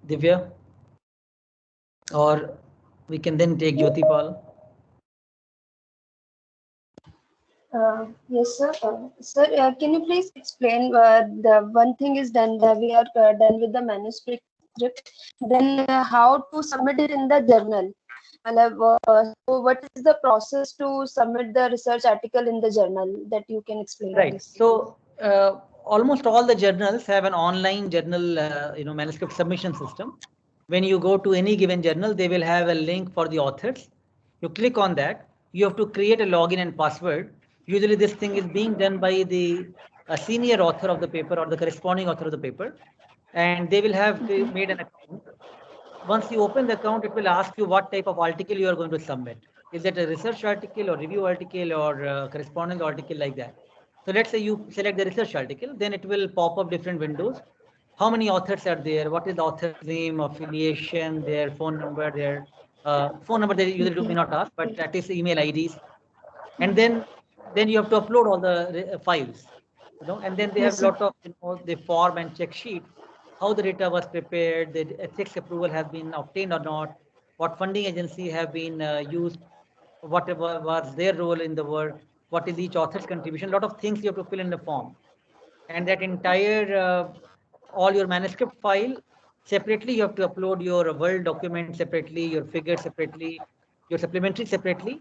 Divya? Or we can then take Jyotipal. Yes, sir. Sir, can you please explain the one thing is done that we are done with the manuscript, then how to submit it in the journal? And so what is the process to submit the research article in the journal that you can explain? Right. Please? So almost all the journals have an online journal, manuscript submission system. When you go to any given journal, they will have a link for the authors. You click on that. You have to create a login and password. Usually this thing is being done by the senior author of the paper or the corresponding author of the paper. And they will have made an account. Once you open the account, it will ask you what type of article you are going to submit. Is it a research article or review article or correspondence article like that? So let's say you select the research article, then it will pop up different windows. How many authors are there? What is the author's name, affiliation, their phone number, their phone number they usually may not ask, but at least email IDs. And then you have to upload all the files, and then they have a lot of, the form and check sheet, how the data was prepared, the ethics approval has been obtained or not, what funding agency have been used, whatever was their role in the work, what is each author's contribution, a lot of things you have to fill in the form. And that entire, all your manuscript file separately, you have to upload your Word document separately, your figures separately, your supplementary separately.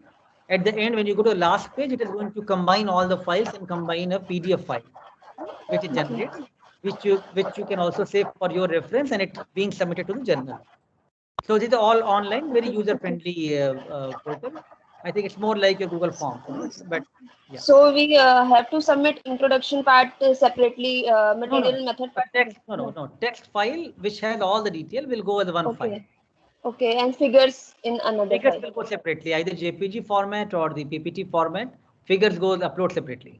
At the end, when you go to the last page, it is going to combine all the files and combine a PDF file, which it generates, which you can also save for your reference, and it's being submitted to the journal. So these are all online, very user-friendly portal. I think it's more like a Google Form, but yeah. So we have to submit introduction part separately, material method part. No. Text file which has all the detail will go as one file. Okay, and figures in another figures file. will go separately, either JPG format or the PPT format. Figures go upload separately.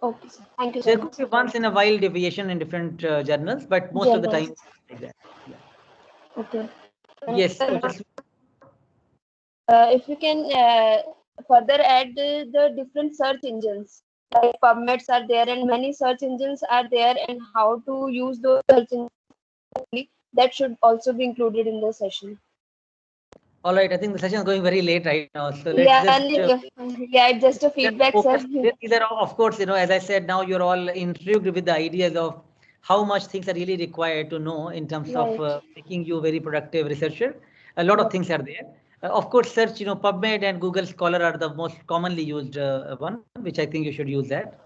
Okay, sir. Thank you so There much. could be once in a while deviation in different journals, but most of the time like that. Yeah. Okay. Yes. If you can further add the different search engines, like PubMeds are there and many search engines are there, and how to use those search engines, that should also be included in the session. All right, I think the session is going very late right now, so let's it's just a feedback, sir. These are, of course, as I said, now you're all intrigued with the ideas of how much things are really required to know in terms of making you a very productive researcher. A lot of things are there. Of course, search, PubMed and Google Scholar are the most commonly used one, which I think you should use that.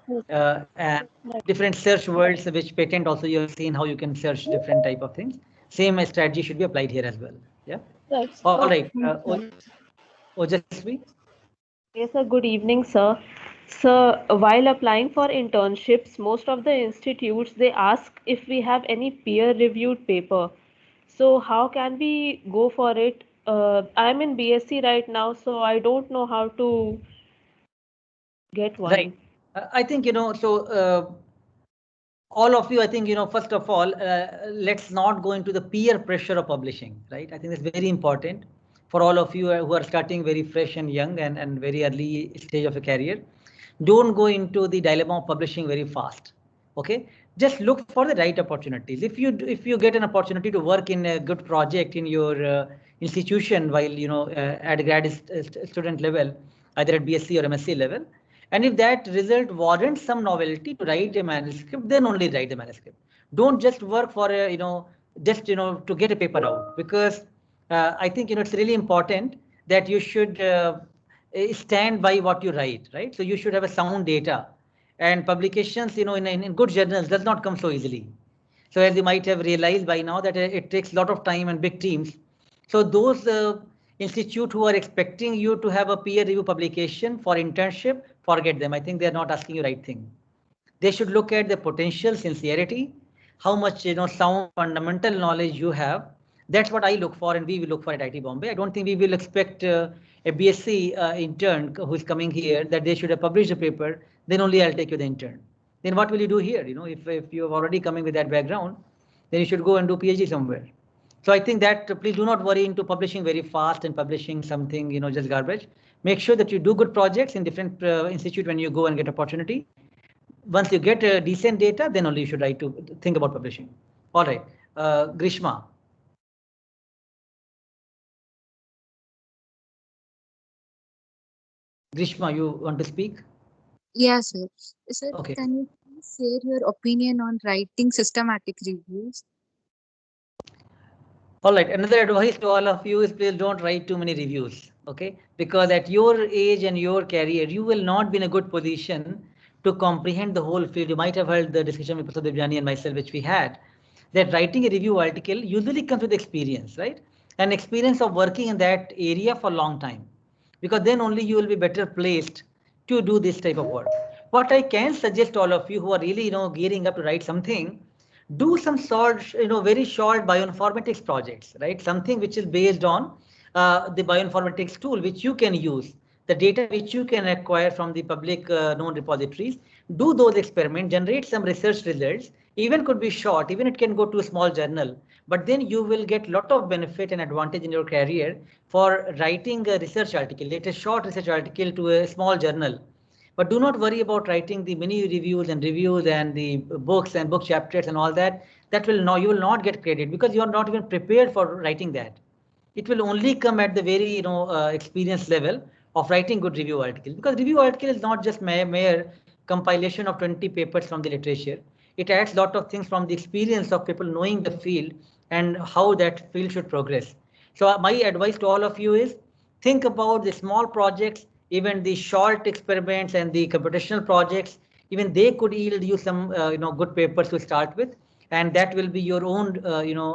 And different search words, which patent also you have seen how you can search different type of things. Same strategy should be applied here as well. Yeah. All right. Ojasvi? Yes, sir. Good evening, sir. So, while applying for internships, most of the institutes, they ask if we have any peer-reviewed paper. So, how can we go for it? I'm in BSc right now, so I don't know how to get one. Right. I think, all of you, I think, first of all, let's not go into the peer pressure of publishing, right? I think that's very important for all of you who are starting very fresh and young and very early stage of a career. Don't go into the dilemma of publishing very fast. Okay, just look for the right opportunities. If you get an opportunity to work in a good project in your institution while at grad student level, either at BSc or MSc level, and if that result warrants some novelty to write a manuscript, then only write the manuscript. Don't just work for just to get a paper out, because I think it's really important that you should stand by what you write, right? So you should have a sound data, and publications, in good journals does not come so easily. So as you might have realized by now that it takes a lot of time and big teams. So those institute who are expecting you to have a peer review publication for internship, forget them. I think they're not asking you right thing. They should look at the potential, sincerity, how much sound fundamental knowledge you have. That's what I look for, and we will look for at IIT Bombay. I don't think we will expect a BSc intern who is coming here that they should have published a paper, then only I'll take you the intern. Then what will you do here? If you have already coming with that background, then you should go and do PhD somewhere. So I think that please do not worry into publishing very fast and publishing something, just garbage. Make sure that you do good projects in different institute when you go and get opportunity. Once you get decent data, then only you should try to think about publishing. All right, Grishma. Grishma, you want to speak? Yes, sir. Sir, Okay. can you please share your opinion on writing systematic reviews? All right. Another advice to all of you is please don't write too many reviews. Okay. Because at your age and your career, you will not be in a good position to comprehend the whole field. You might have heard the discussion with Professor Devjani and myself, which we had, that writing a review article usually comes with experience, right? An experience of working in that area for a long time, because then only you will be better placed to do this type of work. What I can suggest to all of you who are really, gearing up to write something, do some sort, very short bioinformatics projects, right? Something which is based on the bioinformatics tool, which you can use, the data which you can acquire from the public known repositories. Do those experiments, generate some research results, even could be short, even it can go to a small journal, but then you will get lot of benefit and advantage in your career for writing a research article, let a short research article to a small journal. But do not worry about writing the many reviews and the books and book chapters and all that. That will you will not get credit because you are not even prepared for writing that. It will only come at the very experience level of writing good review articles, because review article is not just mere compilation of 20 papers from the literature. It adds a lot of things from the experience of people knowing the field and how that field should progress. So my advice to all of you is think about the small projects, even the short experiments and the computational projects. Even they could yield you some good papers to start with, and that will be your own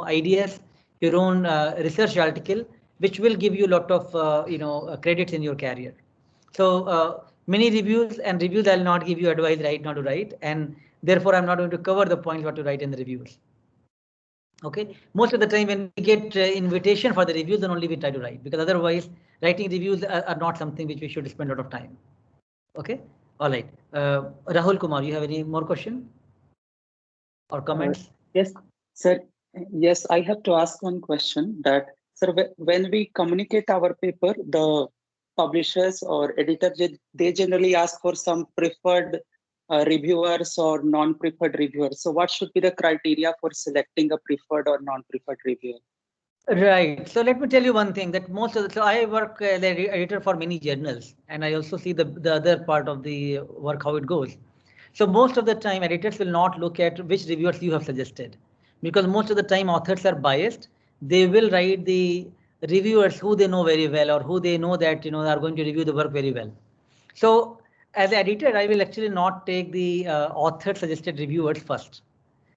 ideas, your own research article, which will give you a lot of credits in your career. So many reviews I'll not give you advice right now to write, and therefore I'm not going to cover the points what to write in the reviews. Okay, most of the time when we get invitation for the reviews, then only we try to write, because otherwise writing reviews are not something which we should spend a lot of time. Okay, all right. Rahul Kumar, you have any more question or comments? Yes, sir. Yes, I have to ask one question that, sir, when we communicate our paper, the publishers or editors, they generally ask for some preferred reviewers or non-preferred reviewers. So what should be the criteria for selecting a preferred or non-preferred reviewer? Right. So let me tell you one thing, that most of the, so I work as an editor for many journals, and I also see the other part of the work, how it goes. So most of the time editors will not look at which reviewers you have suggested, because most of the time authors are biased. They will write the reviewers who they know very well, or who they know that are going to review the work very well. So as an editor, I will actually not take the author suggested reviewers first,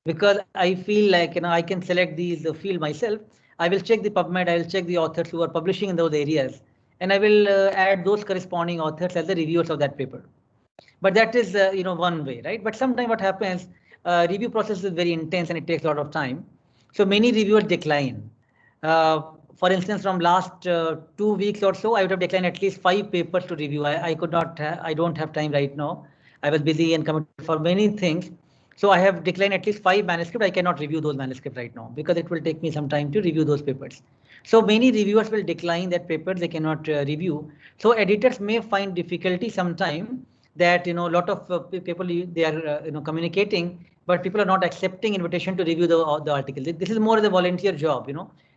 because I feel like I can select the field myself. I will check the PubMed, I will check the authors who are publishing in those areas, and I will add those corresponding authors as the reviewers of that paper. But that is one way, right? But sometimes what happens, review process is very intense and it takes a lot of time. So many reviewers decline. For instance, from last 2 weeks or so, I would have declined at least 5 papers to review. I could not, I don't have time right now. I was busy and committed for many things. So I have declined at least 5 manuscripts. I cannot review those manuscripts right now because it will take me some time to review those papers. So many reviewers will decline that paper, they cannot review. So editors may find difficulty sometime that a lot of people they are communicating, but people are not accepting invitation to review the article. This is more of a volunteer job.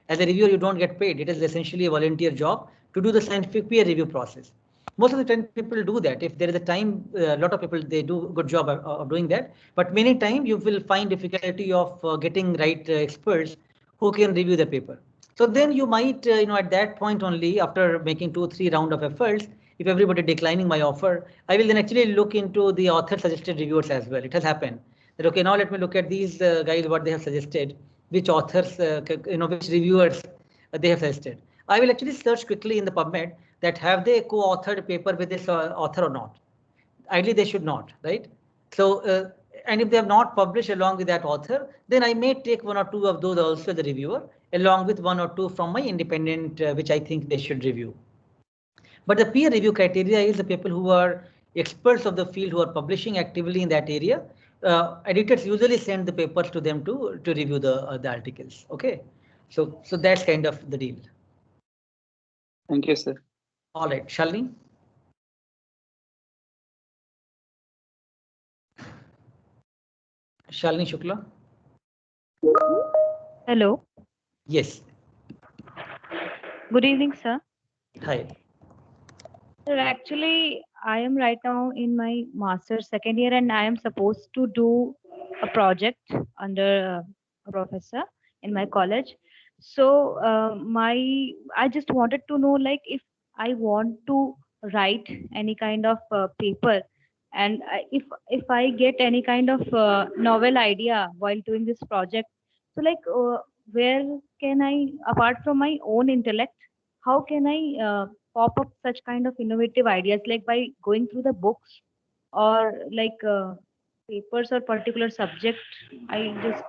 As a reviewer, you don't get paid. It is essentially a volunteer job to do the scientific peer review process. Most of the time people do that. If there is a time, a lot of people, they do a good job of doing that. But many times you will find difficulty of getting right experts who can review the paper. So then you might, at that point only, after making 2-3 rounds of efforts, if everybody declining my offer, I will then actually look into the author suggested reviewers as well. It has happened that, okay, now let me look at these guys, what they have suggested, which authors, which reviewers they have suggested. I will actually search quickly in the PubMed that have they co-authored paper with this author or not. Ideally, they should not, right? So, and if they have not published along with that author, then I may take 1 or 2 of those also the reviewer, along with 1 or 2 from my independent, which I think they should review. But the peer review criteria is the people who are experts of the field, who are publishing actively in that area. Editors usually send the papers to them to review the articles. Okay, so that's kind of the deal. Thank you, sir. All right, Shalini. Shalini Shukla. Hello. Yes. Good evening, sir. Hi. Sir, actually, I am right now in my master's second year and I am supposed to do a project under a professor in my college. So, I just wanted to know like if I want to write any kind of paper and if I get any kind of novel idea while doing this project, so where can I, apart from my own intellect, how can I pop up such kind of innovative ideas, like by going through the books or papers or particular subject? I just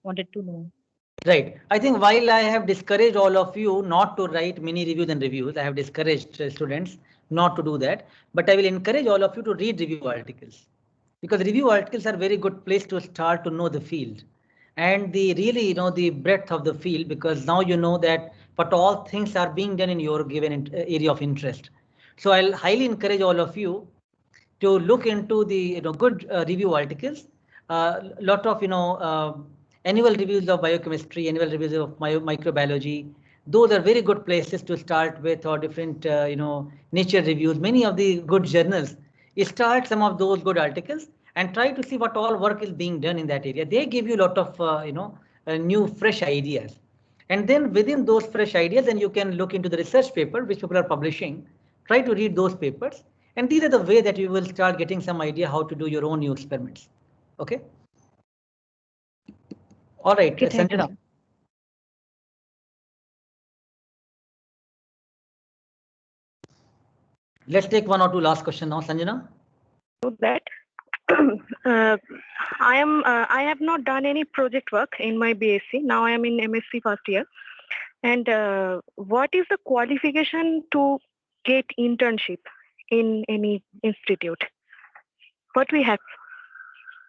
wanted to know. Right. I think while I have discouraged all of you not to write mini reviews and reviews, I have discouraged students not to do that, but I will encourage all of you to read review articles, because review articles are very good place to start to know the field and the really, the breadth of the field, because now you know that what all things are being done in your given area of interest. So I'll highly encourage all of you to look into the good review articles. Lot of annual reviews of biochemistry, annual reviews of microbiology. Those are very good places to start with, or different nature reviews. Many of the good journals start some of those good articles and try to see what all work is being done in that area. They give you a lot of new fresh ideas. And then within those fresh ideas, then you can look into the research paper which people are publishing. Try to read those papers. And these are the way that you will start getting some idea how to do your own new experiments. Okay. All right, Okay, Sanjana. Let's take one or two last question now, Sanjana. That I have not done any project work in my BSc. Now I am in MSc first year. And what is the qualification to get internship in any institute? What we have?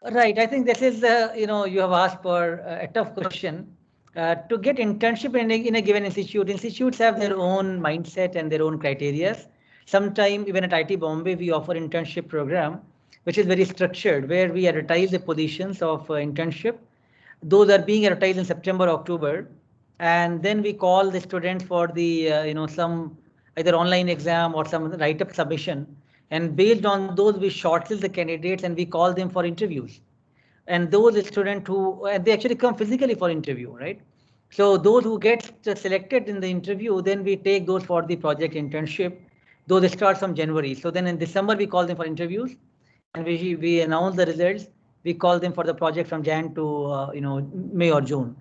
Right. I think this is, you have asked for a tough question. To get internship in a given institute, institutes have their own mindset and their own criteria. Sometime even at IIT Bombay, we offer internship program, which is very structured, where we advertise the positions of internship. Those are being advertised in September, October, and then we call the students for the some either online exam or some write-up submission, and based on those we shortlist the candidates and we call them for interviews. And those students who they actually come physically for interview, right? So those who get selected in the interview, then we take those for the project internship. Those start from January. So then in December we call them for interviews, and we announce the results. We call them for the project from Jan to May or June.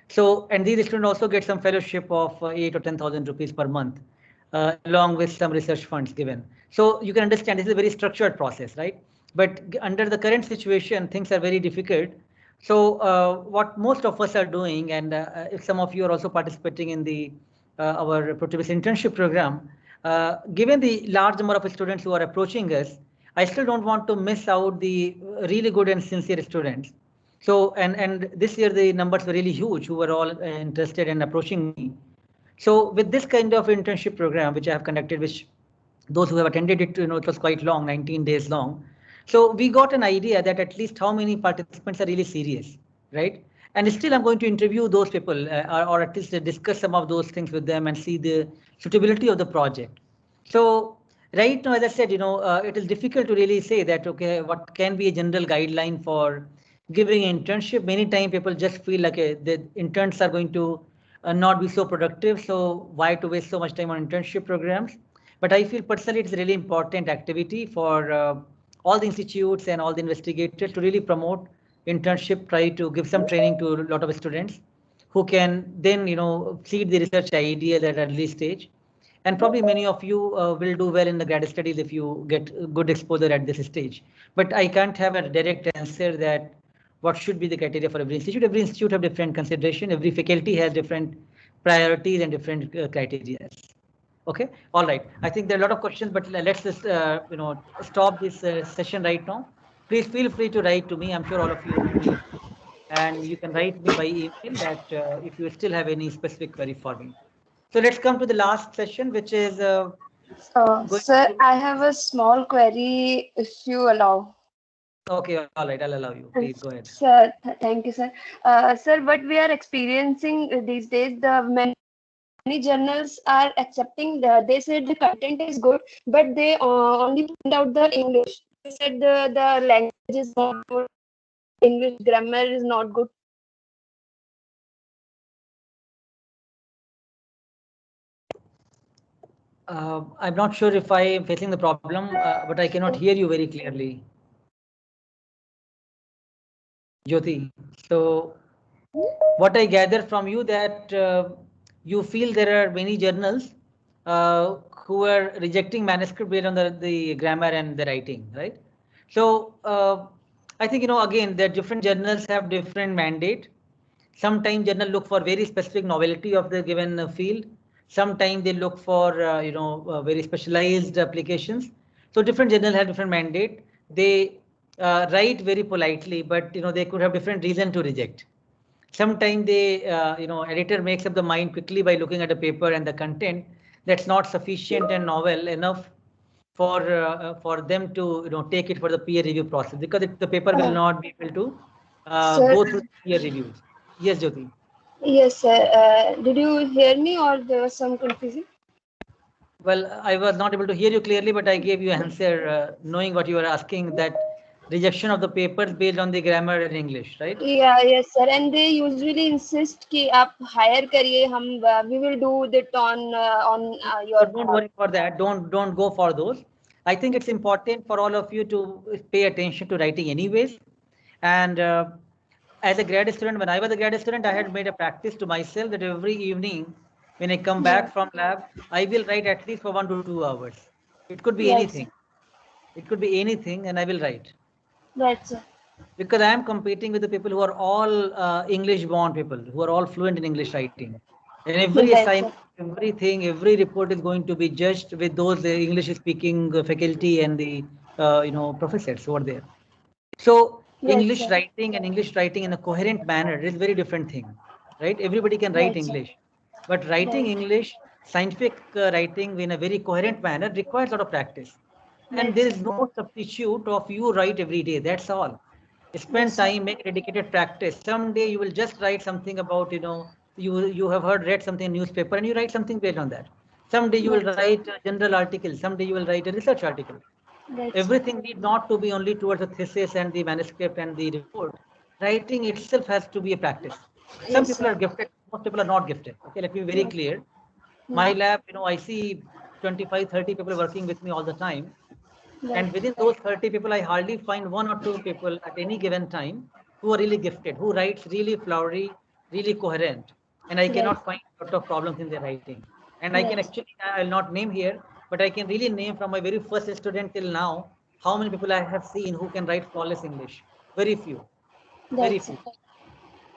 So, and these students also get some fellowship of 8 or 10,000 rupees per month, along with some research funds given. So you can understand this is a very structured process, right? But under the current situation, things are very difficult. So what most of us are doing, and if some of you are also participating in the our Proteus internship program, given the large number of students who are approaching us, I still don't want to miss out the really good and sincere students. So, and this year the numbers were really huge who were all interested in approaching me. So with this kind of internship program, which I have conducted, which those who have attended it, it was quite long, 19 days long. So we got an idea that at least how many participants are really serious, right? And still I'm going to interview those people or at least discuss some of those things with them and see the suitability of the project. So right now, as I said, it is difficult to really say that, okay, what can be a general guideline for giving an internship. Many times people just feel like the interns are going to not be so productive. So why to waste so much time on internship programs? But I feel personally it's a really important activity for all the institutes and all the investigators to really promote internship, try to give some training to a lot of students who can then, seed the research ideas at an early stage. And probably many of you will do well in the grad studies if you get good exposure at this stage. But I can't have a direct answer that what should be the criteria for every institute. Every institute have different consideration. Every faculty has different priorities and different criteria. Okay, all right. I think there are a lot of questions, but let's just stop this session right now. Please feel free to write to me. I'm sure all of you will, and you can write me by email that if you still have any specific query for me. So let's come to the last session, which is. Sir, I have a small query, if you allow. Okay, all right, I'll allow you. Please go ahead. Sir, thank you, sir. Sir, what we are experiencing these days, the many journals are accepting they said the content is good, but they only point out the English. They said the language is not good, English grammar is not good. I'm not sure if I am facing the problem, but I cannot hear you very clearly, Jyoti. So what I gather from you that you feel there are many journals who are rejecting manuscript based on the grammar and the writing, right? So I think, again, that different journals have different mandate. Sometimes journal look for very specific novelty of the given field. Sometimes they look for very specialized applications. So different journals have different mandate. They write very politely, but they could have different reason to reject. Sometimes they editor makes up the mind quickly by looking at the paper and the content that's not sufficient and novel enough for them to take it for the peer review process, because the paper will not be able to go through peer reviews. Yes, Jyoti. Yes, sir. Did you hear me or there was some confusion? Well, I was not able to hear you clearly, but I gave you an answer knowing what you were asking, that rejection of the papers based on the grammar and English, right? Yeah, yes, sir. And they usually insist कि आप hire करिए, we will do that on your. Don't worry for that. Don't go for those. I think it's important for all of you to pay attention to writing anyways. And as a grad student, when I was a grad student, I had made a practice to myself that every evening when I come back from lab, I will write at least for 1 to 2 hours. It could be anything. It could be anything, and I will write. Right, sir. Because I am competing with the people who are all English-born people, who are all fluent in English writing. And every assignment, everything, every report is going to be judged with those English-speaking faculty and the professors who are there. So English writing and English writing in a coherent manner is very different thing, right? Everybody can write English, but writing English, scientific writing in a very coherent manner requires a lot of practice. And there is no substitute of you write every day. That's all. Spend time, make dedicated practice. Someday you will just write something about, you have read something in newspaper and you write something based on that. Someday you will write a general article. Someday you will write a research article. Everything need not to be only towards the thesis and the manuscript and the report. Writing itself has to be a practice. Some people are gifted, most people are not gifted. Okay, let me be very clear. My lab, I see 25, 30 people working with me all the time. And within those 30 people, I hardly find 1 or 2 people at any given time who are really gifted, who writes really flowery, really coherent. And I cannot find a lot of problems in their writing. And I can actually, I'll not name here, but I can really name from my very first student till now, how many people I have seen who can write flawless English. Very few. Very few.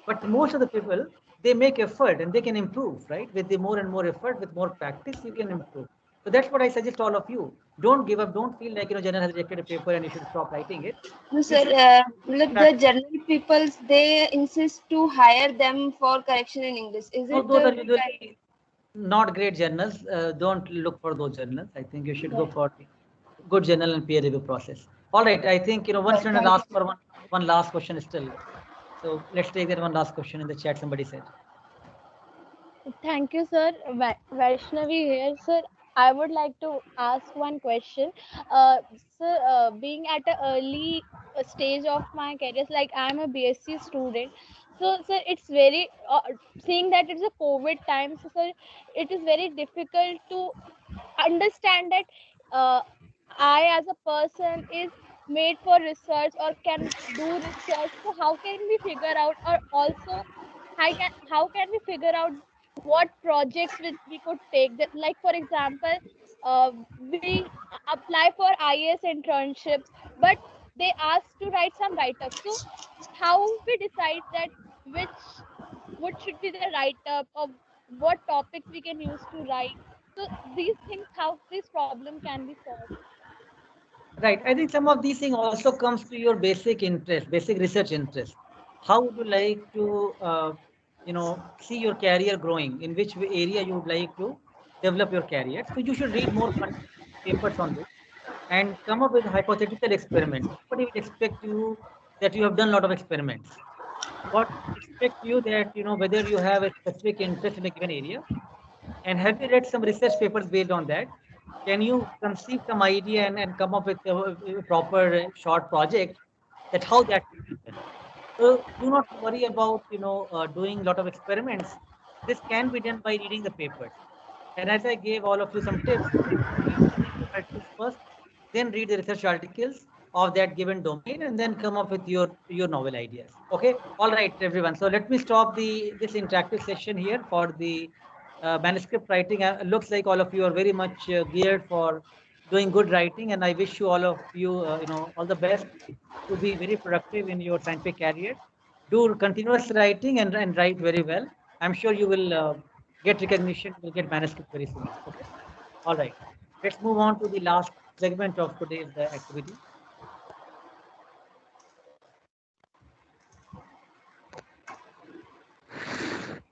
But most of the people, they make effort and they can improve, right? With the more and more effort, with more practice, you can improve. So that's what I suggest all of you. Don't give up. Don't feel like, journal has rejected a paper and you should stop writing it. No, sir. The journal people, they insist to hire them for correction in English. Is it? Those are usually not great journals. Don't look for those journals. I think you should go for good journal and peer review process. All right. I think, one student asked for one last question still. So let's take that one last question in the chat. Somebody said. Thank you, sir. Vaishnavi here, sir. I would like to ask one question. Sir, being at an early stage of my career, like I'm a BSc student, so sir, it's very seeing that it's a COVID time, so sir, it is very difficult to understand that I as a person is made for research or can do research. So how can we figure out, or also how can we figure out what projects we could take? That, like for example, we apply for IAS internships, but they ask to write some write-up. So how we decide that what should be the write-up, or what topics we can use to write? So these things, how this problem can be solved. Right. I think some of these things also comes to your basic interest, basic research interest. How would you like to, see your career growing? In which area you would like to develop your career? So you should read more papers on this and come up with hypothetical experiments. Nobody will expect you that you have done a lot of experiments. What expect you that, whether you have a specific interest in a given area And have you read some research papers based on that? Can you conceive some idea and come up with a proper short project that how that will be done? So do not worry about doing a lot of experiments. This can be done by reading the papers. And as I gave all of you some tips, read the articles first, then read the research articles of that given domain, and then come up with your novel ideas. Okay, all right, everyone. So let me stop this interactive session here for the manuscript writing. Looks like all of you are very much geared for doing good writing, and I wish you all of you all the best to be very productive in your scientific career. Do continuous writing and write very well. I'm sure you will get recognition, will get manuscript very soon. Okay. All right. Let's move on to the last segment of today's activity.